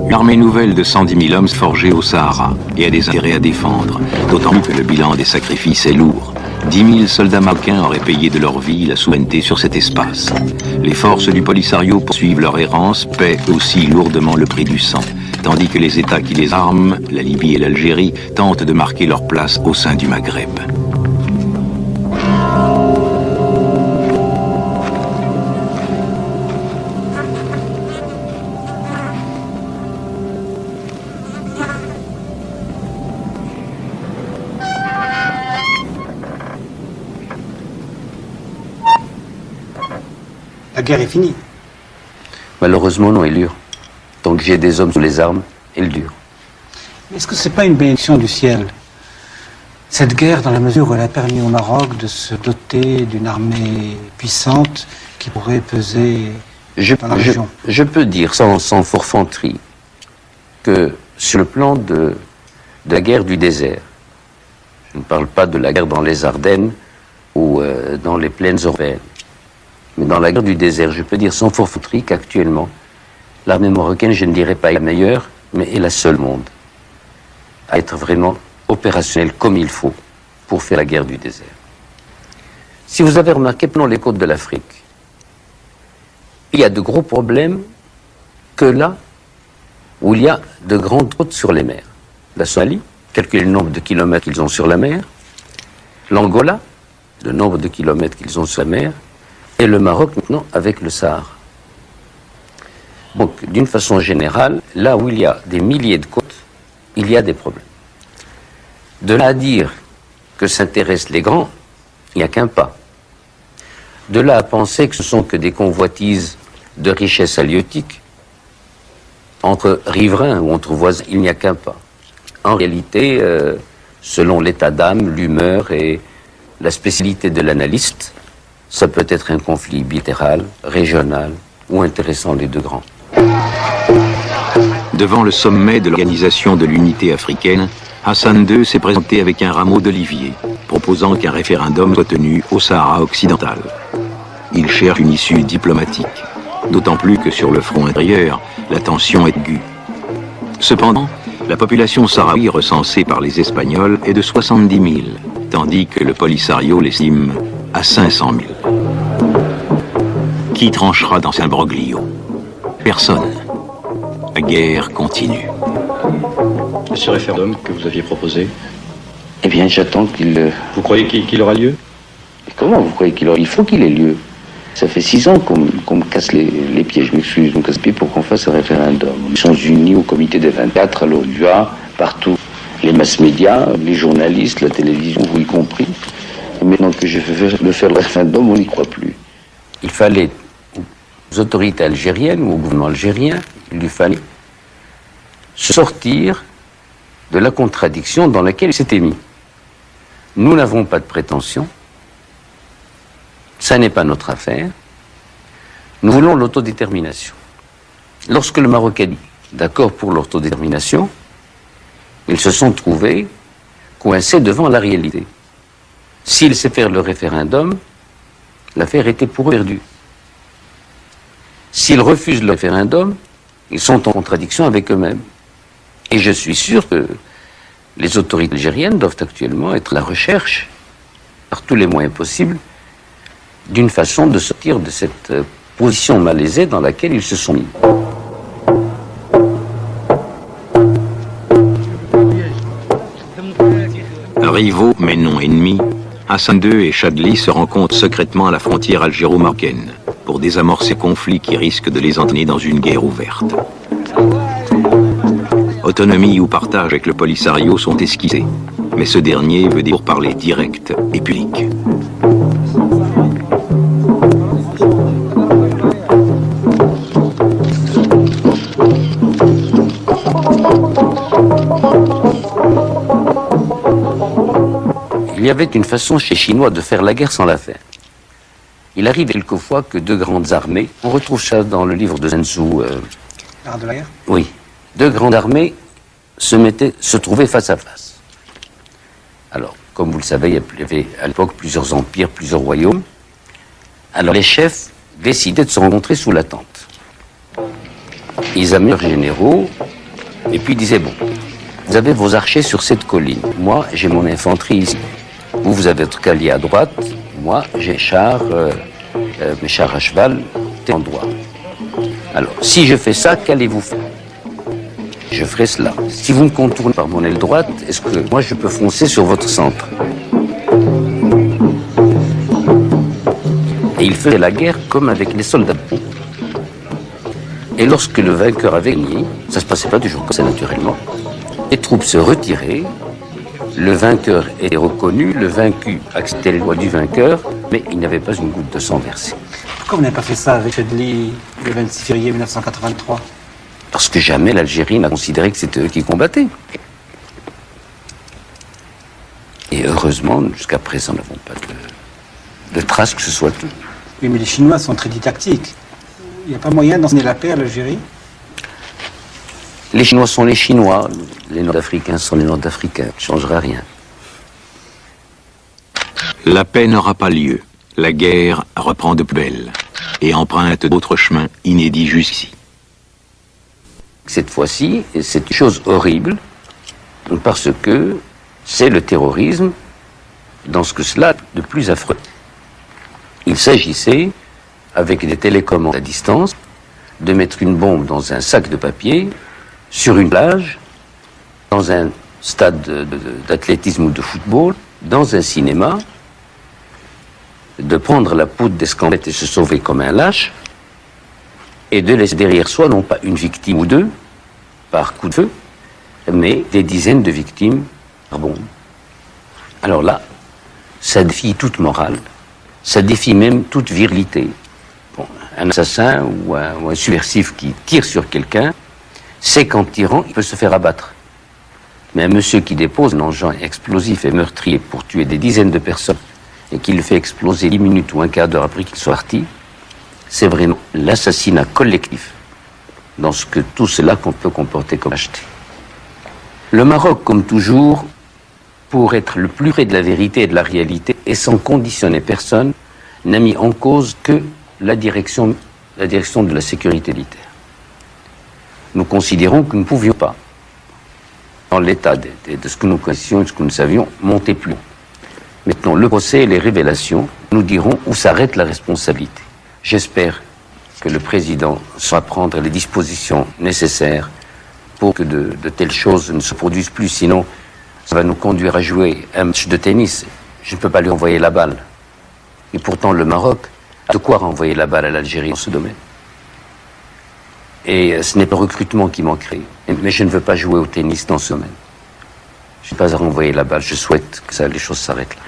L'armée nouvelle de 110 000 hommes forgés au Sahara et a des intérêts à défendre, d'autant plus que le bilan des sacrifices est lourd. 10 000 soldats marocains auraient payé de leur vie la souveraineté sur cet espace. Les forces du Polisario poursuivent leur errance, paient aussi lourdement le prix du sang, tandis que les États qui les arment, la Libye et l'Algérie, tentent de marquer leur place au sein du Maghreb. La guerre est finie. Malheureusement, non, elle dure. Tant que j'ai des hommes sous les armes, elle dure. Mais est-ce que ce n'est pas une bénédiction du ciel, cette guerre, dans la mesure où elle a permis au Maroc de se doter d'une armée puissante qui pourrait peser dans la région? Je peux dire, sans forfanterie, que sur le plan de la guerre du désert, je ne parle pas de la guerre dans les Ardennes ou dans les plaines européennes, mais dans la guerre du désert, je peux dire sans forfanterie qu'actuellement, l'armée marocaine, je ne dirais pas est la meilleure, mais est la seule au monde à être vraiment opérationnelle comme il faut pour faire la guerre du désert. Si vous avez remarqué, prenons les côtes de l'Afrique, il y a de gros problèmes que là où il y a de grandes routes sur les mers. La Somalie, calculez le nombre de kilomètres qu'ils ont sur la mer, l'Angola, le nombre de kilomètres qu'ils ont sur la mer, et le Maroc maintenant avec le Sahara. Donc, d'une façon générale, là où il y a des milliers de côtes, il y a des problèmes. De là à dire que s'intéressent les grands, il n'y a qu'un pas. De là à penser que ce sont que des convoitises de richesse halieutique, entre riverains ou entre voisins, il n'y a qu'un pas. En réalité, selon l'état d'âme, l'humeur et la spécialité de l'analyste, ça peut être un conflit bilatéral, régional ou intéressant les deux grands. Devant le sommet de l'Organisation de l'Unité africaine, Hassan II s'est présenté avec un rameau d'olivier, proposant qu'un référendum soit tenu au Sahara occidental. Il cherche une issue diplomatique, d'autant plus que sur le front intérieur, la tension est aiguë. Cependant, la population sahraoui recensée par les Espagnols est de 70 000, tandis que le Polisario l'estime à 500 000. Qui tranchera dans cet imbroglio? Personne. La guerre continue. Ce référendum que vous aviez proposé, Eh bien, j'attends qu'il... vous croyez qu'il aura lieu? Comment vous croyez qu'il aura... Il faut qu'il ait lieu. Ça fait 6 ans qu'on me casse les pieds. Je m'excuse, on me casse les pieds pour qu'on fasse un référendum. Ils sont unis au comité des 24, à l'OUA, partout. Les mass médias, les journalistes, la télévision, vous y compris. Et maintenant que je veux faire le référendum, on n'y croit plus. Il fallait aux autorités algériennes ou au gouvernement algérien, il lui fallait sortir de la contradiction dans laquelle il s'était mis. Nous n'avons pas de prétention, ça n'est pas notre affaire, nous voulons l'autodétermination. Lorsque le Maroc a dit d'accord pour l'autodétermination, ils se sont trouvés coincés devant la réalité. S'ils sait faire le référendum, l'affaire était pour eux perdue. S'ils refusent le référendum, ils sont en contradiction avec eux-mêmes. Et je suis sûr que les autorités algériennes doivent actuellement être à la recherche, par tous les moyens possibles, d'une façon de sortir de cette position malaisée dans laquelle ils se sont mis. Rivaux mais non ennemis, Hassan II et Chadli se rencontrent secrètement à la frontière algéro-marocaine pour pour désamorcer conflits qui risquent de les entraîner dans une guerre ouverte. Autonomie ou partage avec le Polisario sont esquissés, mais ce dernier veut des pourparlers directs et publics. Il y avait une façon chez les Chinois de faire la guerre sans la faire. Il arrive quelquefois que deux grandes armées, on retrouve ça dans le livre de Sun Tzu. L'art de la guerre. Oui, deux grandes armées se trouvaient face à face. Alors, comme vous le savez, il y avait à l'époque plusieurs empires, plusieurs royaumes. Alors les chefs décidaient de se rencontrer sous la tente. Ils amenaient leurs généraux et puis ils disaient, bon, vous avez vos archers sur cette colline, moi j'ai mon infanterie ici. Vous avez votre cavalier à droite, moi j'ai mes chars à cheval, t'es en droit. Alors, si je fais ça, qu'allez-vous faire? Je ferai cela. Si vous me contournez par mon aile droite, est-ce que moi je peux foncer sur votre centre? Et il faisait la guerre comme avec les soldats. Et lorsque le vainqueur avait gagné, ça se passait pas toujours comme ça naturellement, les troupes se retiraient, le vainqueur était reconnu, le vaincu acceptait les lois du vainqueur, mais il n'avait pas une goutte de sang versé. Pourquoi vous n'avez pas fait ça avec Chedli le 26 février 1983? Parce que jamais l'Algérie n'a considéré que c'était eux qui combattaient. Et heureusement, jusqu'à présent, nous n'avons pas de traces que ce soit tout. Oui, mais les Chinois sont très didactiques. Il n'y a pas moyen d'enseigner la paix à l'Algérie? Les Chinois sont les Chinois, les Nord-Africains sont les Nord-Africains. Ça ne changera rien. La paix n'aura pas lieu. La guerre reprend de plus belle et emprunte d'autres chemins inédits jusqu'ici. Cette fois-ci, c'est une chose horrible, parce que c'est le terrorisme dans ce que cela de plus affreux. Il s'agissait, avec des télécommandes à distance, de mettre une bombe dans un sac de papier, sur une plage, dans un stade d'athlétisme ou de football, dans un cinéma, de prendre la poudre d'escampette et se sauver comme un lâche, et de laisser derrière soi non pas une victime ou deux par coup de feu, mais des dizaines de victimes par bombe. Alors là, ça défie toute morale, ça défie même toute virilité. Bon, un assassin ou un subversif qui tire sur quelqu'un, c'est qu'en tirant, il peut se faire abattre. Mais un monsieur qui dépose un engin explosif et meurtrier pour tuer des dizaines de personnes et qui le fait exploser 10 minutes ou un quart d'heure après qu'il soit parti, c'est vraiment l'assassinat collectif dans ce que tout cela qu'on peut comporter comme lâcheté. Le Maroc, comme toujours, pour être le plus près de la vérité et de la réalité et sans conditionner personne, n'a mis en cause que la direction de la sécurité militaire. Nous considérons que nous ne pouvions pas, dans l'état de ce que nous connaissions et de ce que nous savions, monter plus haut. Maintenant, le procès et les révélations nous diront où s'arrête la responsabilité. J'espère que le président saura prendre les dispositions nécessaires pour que de telles choses ne se produisent plus, sinon ça va nous conduire à jouer un match de tennis. Je ne peux pas lui envoyer la balle. Et pourtant, le Maroc a de quoi renvoyer la balle à l'Algérie dans ce domaine. Et ce n'est pas le recrutement qui manquerait. Mais je ne veux pas jouer au tennis dans ce domaine. Je n'ai pas à renvoyer la balle. Je souhaite que les choses s'arrêtent là.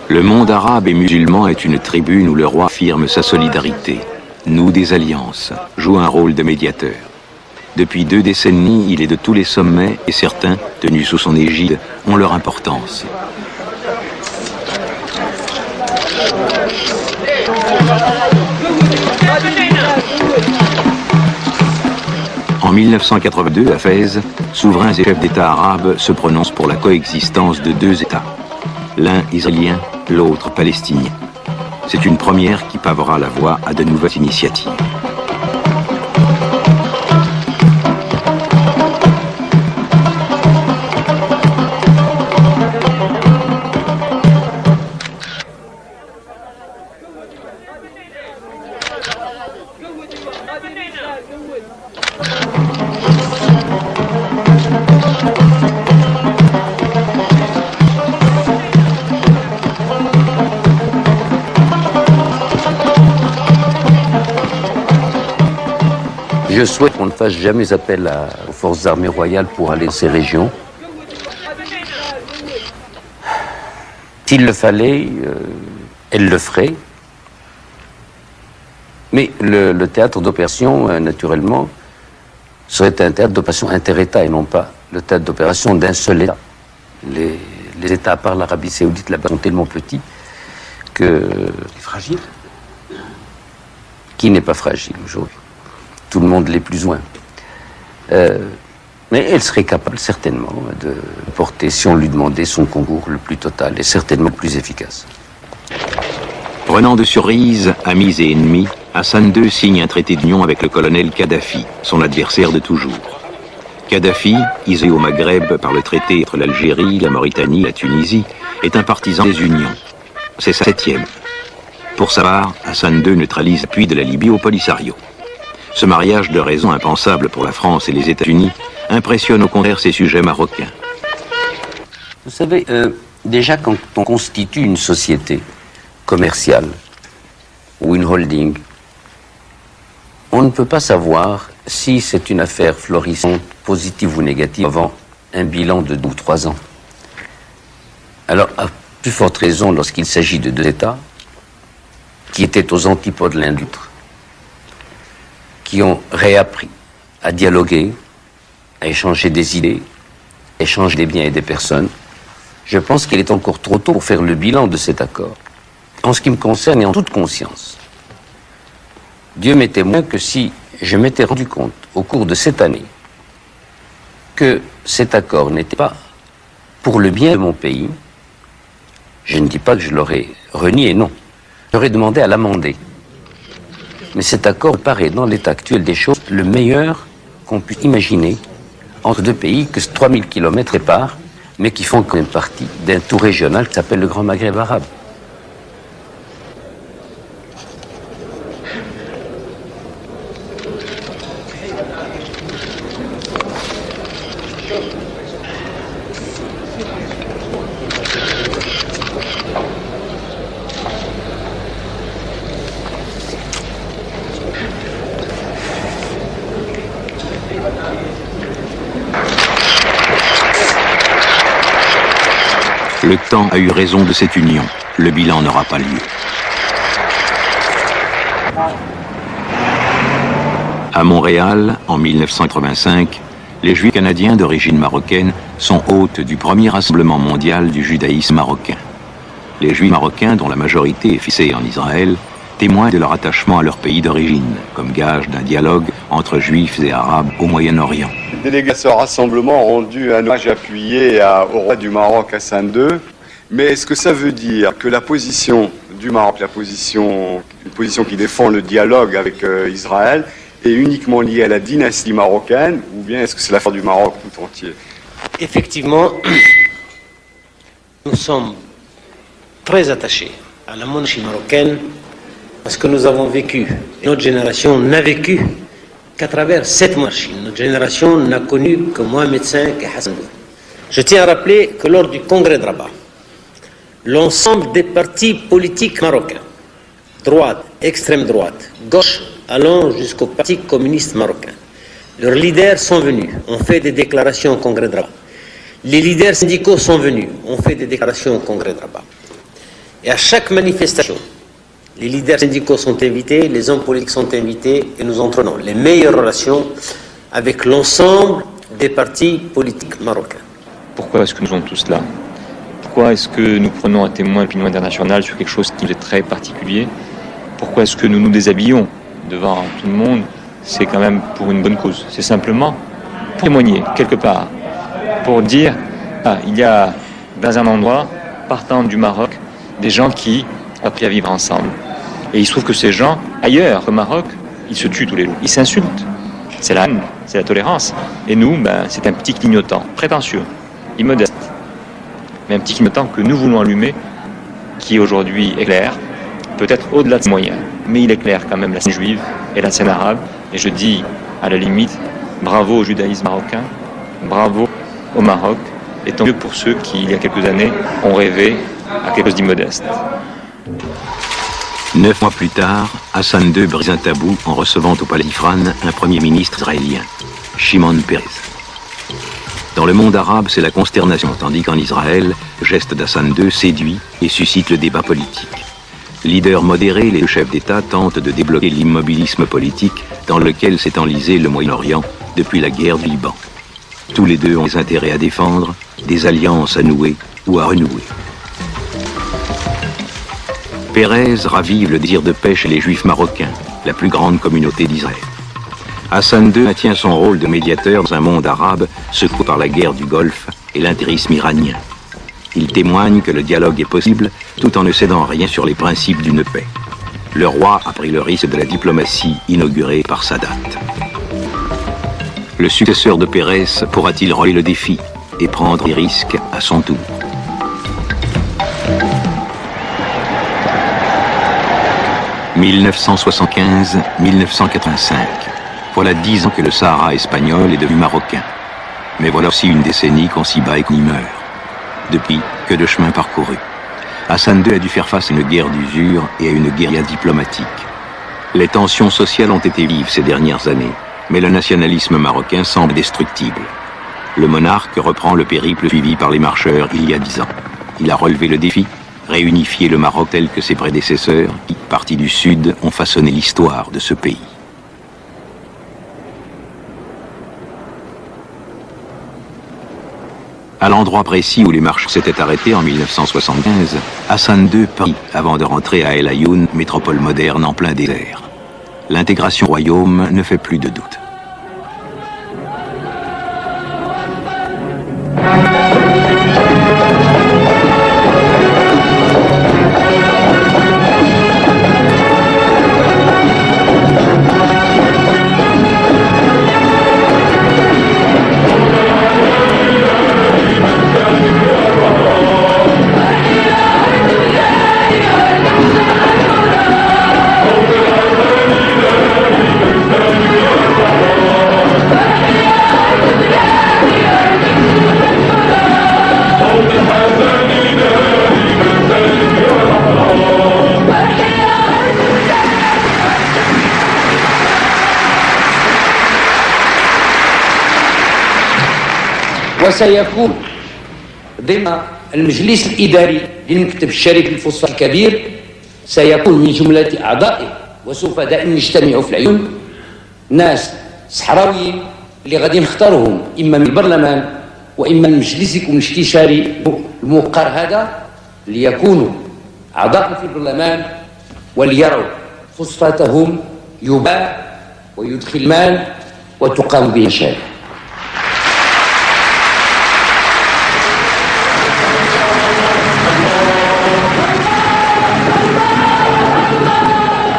Le monde arabe et musulman est une tribune où le roi affirme sa solidarité, noue des alliances, joue un rôle de médiateur. Depuis 2 décennies, il est de tous les sommets et certains, tenus sous son égide, ont leur importance. En 1982, à Fès, souverains et chefs d'État arabes se prononcent pour la coexistence de 2 États. L'un israélien, l'autre palestinien. C'est une première qui pavera la voie à de nouvelles initiatives. Je souhaite qu'on ne fasse jamais appel aux forces armées royales pour aller dans ces régions. S'il le fallait, elles le feraient. Mais le théâtre d'opération, naturellement, serait un théâtre d'opération inter-État et non pas le théâtre d'opération d'un seul État. Les États, à part l'Arabie Saoudite, là-bas, sont tellement petits que... Fragile. Qui n'est pas fragile aujourd'hui? Tout le monde l'est plus ou moins. Mais elle serait capable, certainement, de porter, si on lui demandait, son concours le plus total et certainement le plus efficace. Prenant de cerise, amis et ennemis, Hassan II signe un traité d'union avec le colonel Kadhafi, son adversaire de toujours. Kadhafi, isolé au Maghreb par le traité entre l'Algérie, la Mauritanie et la Tunisie, est un partisan des unions. C'est sa 7e. Pour sa part, Hassan II neutralise l'appui de la Libye au Polisario. Ce mariage de raison impensable pour la France et les États-Unis impressionne au contraire ses sujets marocains. Vous savez, déjà quand on constitue une société commerciale ou une holding, on ne peut pas savoir si c'est une affaire florissante, positive ou négative, avant un bilan de 2 ou 3 ans. Alors, à plus forte raison lorsqu'il s'agit de 2 États qui étaient aux antipodes l'un de l'autre, qui ont réappris à dialoguer, à échanger des idées, à échanger des biens et des personnes. Je pense qu'il est encore trop tôt pour faire le bilan de cet accord. En ce qui me concerne et en toute conscience, Dieu m'est témoin que si je m'étais rendu compte au cours de cette année que cet accord n'était pas pour le bien de mon pays, je ne dis pas que je l'aurais renié, non. J'aurais demandé à l'amender. Mais cet accord paraît, dans l'état actuel des choses, le meilleur qu'on puisse imaginer entre 2 pays que 3000 km séparent, mais qui font quand même partie d'un tout régional qui s'appelle le Grand Maghreb arabe. Le temps a eu raison de cette union. Le bilan n'aura pas lieu. À Montréal, en 1985, les Juifs canadiens d'origine marocaine sont hôtes du premier rassemblement mondial du judaïsme marocain. Les Juifs marocains, dont la majorité est fixée en Israël, témoignent de leur attachement à leur pays d'origine, comme gage d'un dialogue entre Juifs et Arabes au Moyen-Orient. Les délégués à ce rassemblement ont rendu un hommage appuyé au roi du Maroc, Hassan II. Mais est-ce que ça veut dire que la position du Maroc, une position qui défend le dialogue avec Israël, est uniquement liée à la dynastie marocaine, ou bien est-ce que c'est l'affaire du Maroc tout entier? Effectivement, nous sommes très attachés à la monarchie marocaine parce que nous avons vécu, notre génération n'a vécu qu'à travers cette monarchie. Notre génération n'a connu que Mohamed V et Hassan II. Je tiens à rappeler que lors du congrès de Rabat, l'ensemble des partis politiques marocains, droite, extrême droite, gauche, allant jusqu'au Parti communiste marocain, leurs leaders sont venus, ont fait des déclarations au congrès de Rabat. Les leaders syndicaux sont venus, ont fait des déclarations au congrès de Rabat. Et à chaque manifestation, les leaders syndicaux sont invités, les hommes politiques sont invités, et nous entretenons les meilleures relations avec l'ensemble des partis politiques marocains. Pourquoi est-ce que nous sommes tous là? Pourquoi est-ce que nous prenons à témoin l'opinion internationale sur quelque chose qui est très particulier? Pourquoi est-ce que nous nous déshabillons devant tout le monde? C'est quand même pour une bonne cause. C'est simplement pour témoigner quelque part, pour dire il y a dans un endroit, partant du Maroc, des gens qui ont appris à vivre ensemble. Et il se trouve que ces gens, ailleurs au Maroc, ils se tuent tous les jours, ils s'insultent. C'est la haine, c'est la tolérance. Et nous, c'est un petit clignotant, prétentieux, immodeste. Mais un petit clignotant que nous voulons allumer, qui aujourd'hui éclaire, peut-être au-delà de ses moyens. Mais il éclaire quand même la scène juive et la scène arabe. Et je dis, à la limite, bravo au judaïsme marocain, bravo au Maroc, et tant mieux pour ceux qui, il y a quelques années, ont rêvé à quelque chose d'immodeste. 9 mois plus tard, Hassan II brise un tabou en recevant au palais d'Ifrane un premier ministre israélien, Shimon Peres. Dans le monde arabe, c'est la consternation, tandis qu'en Israël, le geste d'Hassan II séduit et suscite le débat politique. Leaders modérés, les deux chefs d'État tentent de débloquer l'immobilisme politique dans lequel s'est enlisé le Moyen-Orient depuis la guerre du Liban. Tous les deux ont des intérêts à défendre, des alliances à nouer ou à renouer. Pérez ravive le désir de paix chez les Juifs marocains, la plus grande communauté d'Israël. Hassan II maintient son rôle de médiateur dans un monde arabe secoué par la guerre du Golfe et l'intérisme iranien. Il témoigne que le dialogue est possible tout en ne cédant rien sur les principes d'une paix. Le roi a pris le risque de la diplomatie inaugurée par Sadat. Le successeur de Pérez pourra-t-il relever le défi et prendre des risques à son tour? « 1975-1985. Voilà 10 ans que le Sahara espagnol est devenu marocain. Mais voilà aussi une décennie qu'on s'y bat et qu'on y meurt. Depuis, que de chemin parcouru. Hassan II a dû faire face à une guerre d'usure et à une guérilla diplomatique. Les tensions sociales ont été vives ces dernières années, mais le nationalisme marocain semble destructible. Le monarque reprend le périple suivi par les marcheurs il y a 10 ans. Il a relevé le défi, réunifié le Maroc tel que ses prédécesseurs, qui, partis du Sud, ont façonné l'histoire de ce pays. À l'endroit précis où les marches s'étaient arrêtés en 1975, Hassan II prit avant de rentrer à El Ayoun, métropole moderne en plein désert. L'intégration au royaume ne fait plus de doute. وسيكون ضمن المجلس الإداري للمكتب الشريك للفوسفات الكبير سيكون من جملة أعضائه وسوف دائما نجتمع في العيون ناس صحراويين اللي غادي نختارهم إما من البرلمان وإما من مجلسكم الاستشاري الموقر هذا ليكونوا أعضاء في البرلمان وليروا فوسفاتهم يباع ويدخل المال وتقام به مشاريع.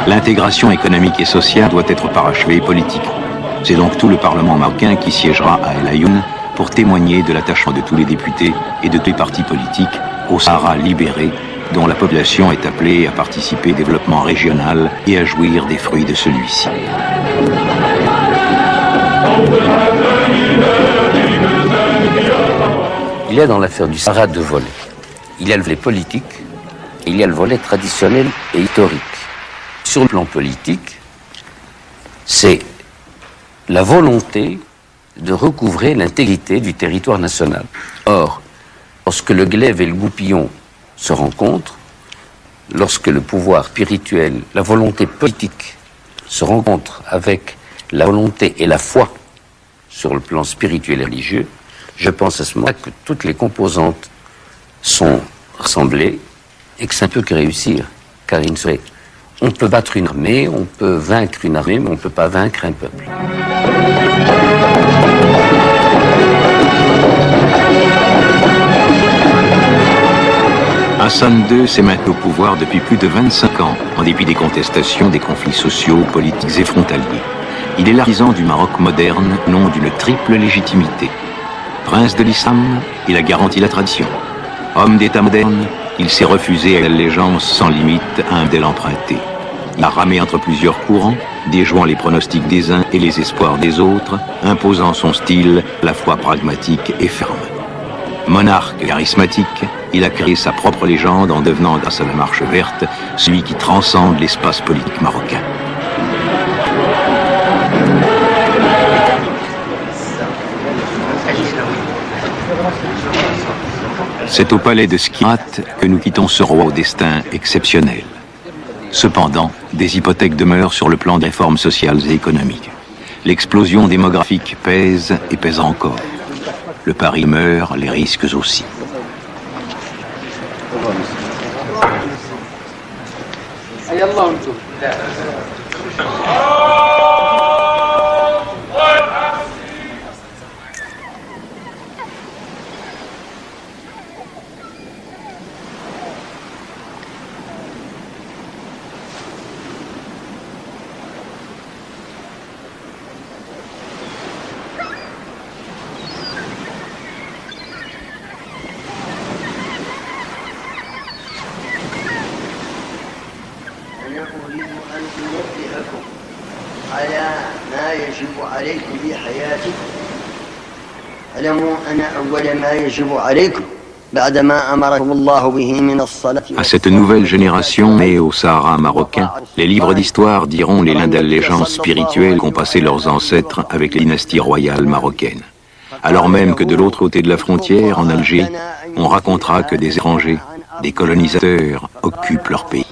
L'intégration économique et sociale doit être parachevée politiquement. C'est donc tout le Parlement marocain qui siégera à El Ayoun pour témoigner de l'attachement de tous les députés et de tous les partis politiques au Sahara libéré, dont la population est appelée à participer au développement régional et à jouir des fruits de celui-ci. Il y a dans l'affaire du Sahara deux volets. Il y a le volet politique et il y a le volet traditionnel et historique. Sur le plan politique, c'est la volonté de recouvrer l'intégrité du territoire national. Or, lorsque le glaive et le goupillon se rencontrent, lorsque le pouvoir spirituel, la volonté politique se rencontrent avec la volonté et la foi sur le plan spirituel et religieux, je pense à ce moment-là que toutes les composantes sont rassemblées et que ça ne peut que réussir, car il ne serait... On peut battre une armée, on peut vaincre une armée, mais on ne peut pas vaincre un peuple. Hassan II s'est maintenu au pouvoir depuis plus de 25 ans, en dépit des contestations, des conflits sociaux, politiques et frontaliers. Il est l'artisan du Maroc moderne, nom d'une triple légitimité. Prince de l'islam, il a garanti la tradition. Homme d'État moderne, il s'est refusé à l'allégeance sans limite à un modèle emprunté. Il a ramé entre plusieurs courants, déjouant les pronostics des uns et les espoirs des autres, imposant son style à la fois pragmatique et ferme. Monarque charismatique, il a créé sa propre légende en devenant, grâce à la Marche verte, celui qui transcende l'espace politique marocain. C'est au palais de Skirat que nous quittons ce roi au destin exceptionnel. Cependant, des hypothèques demeurent sur le plan des réformes sociales et économiques. L'explosion démographique pèse et pèse encore. Le pari meurt, les risques aussi. À cette nouvelle génération née au Sahara marocain, les livres d'histoire diront les liens d'allégeance spirituelle qu'ont passé leurs ancêtres avec les dynasties royales marocaines. Alors même que de l'autre côté de la frontière, en Algérie, on racontera que des étrangers, des colonisateurs, occupent leur pays.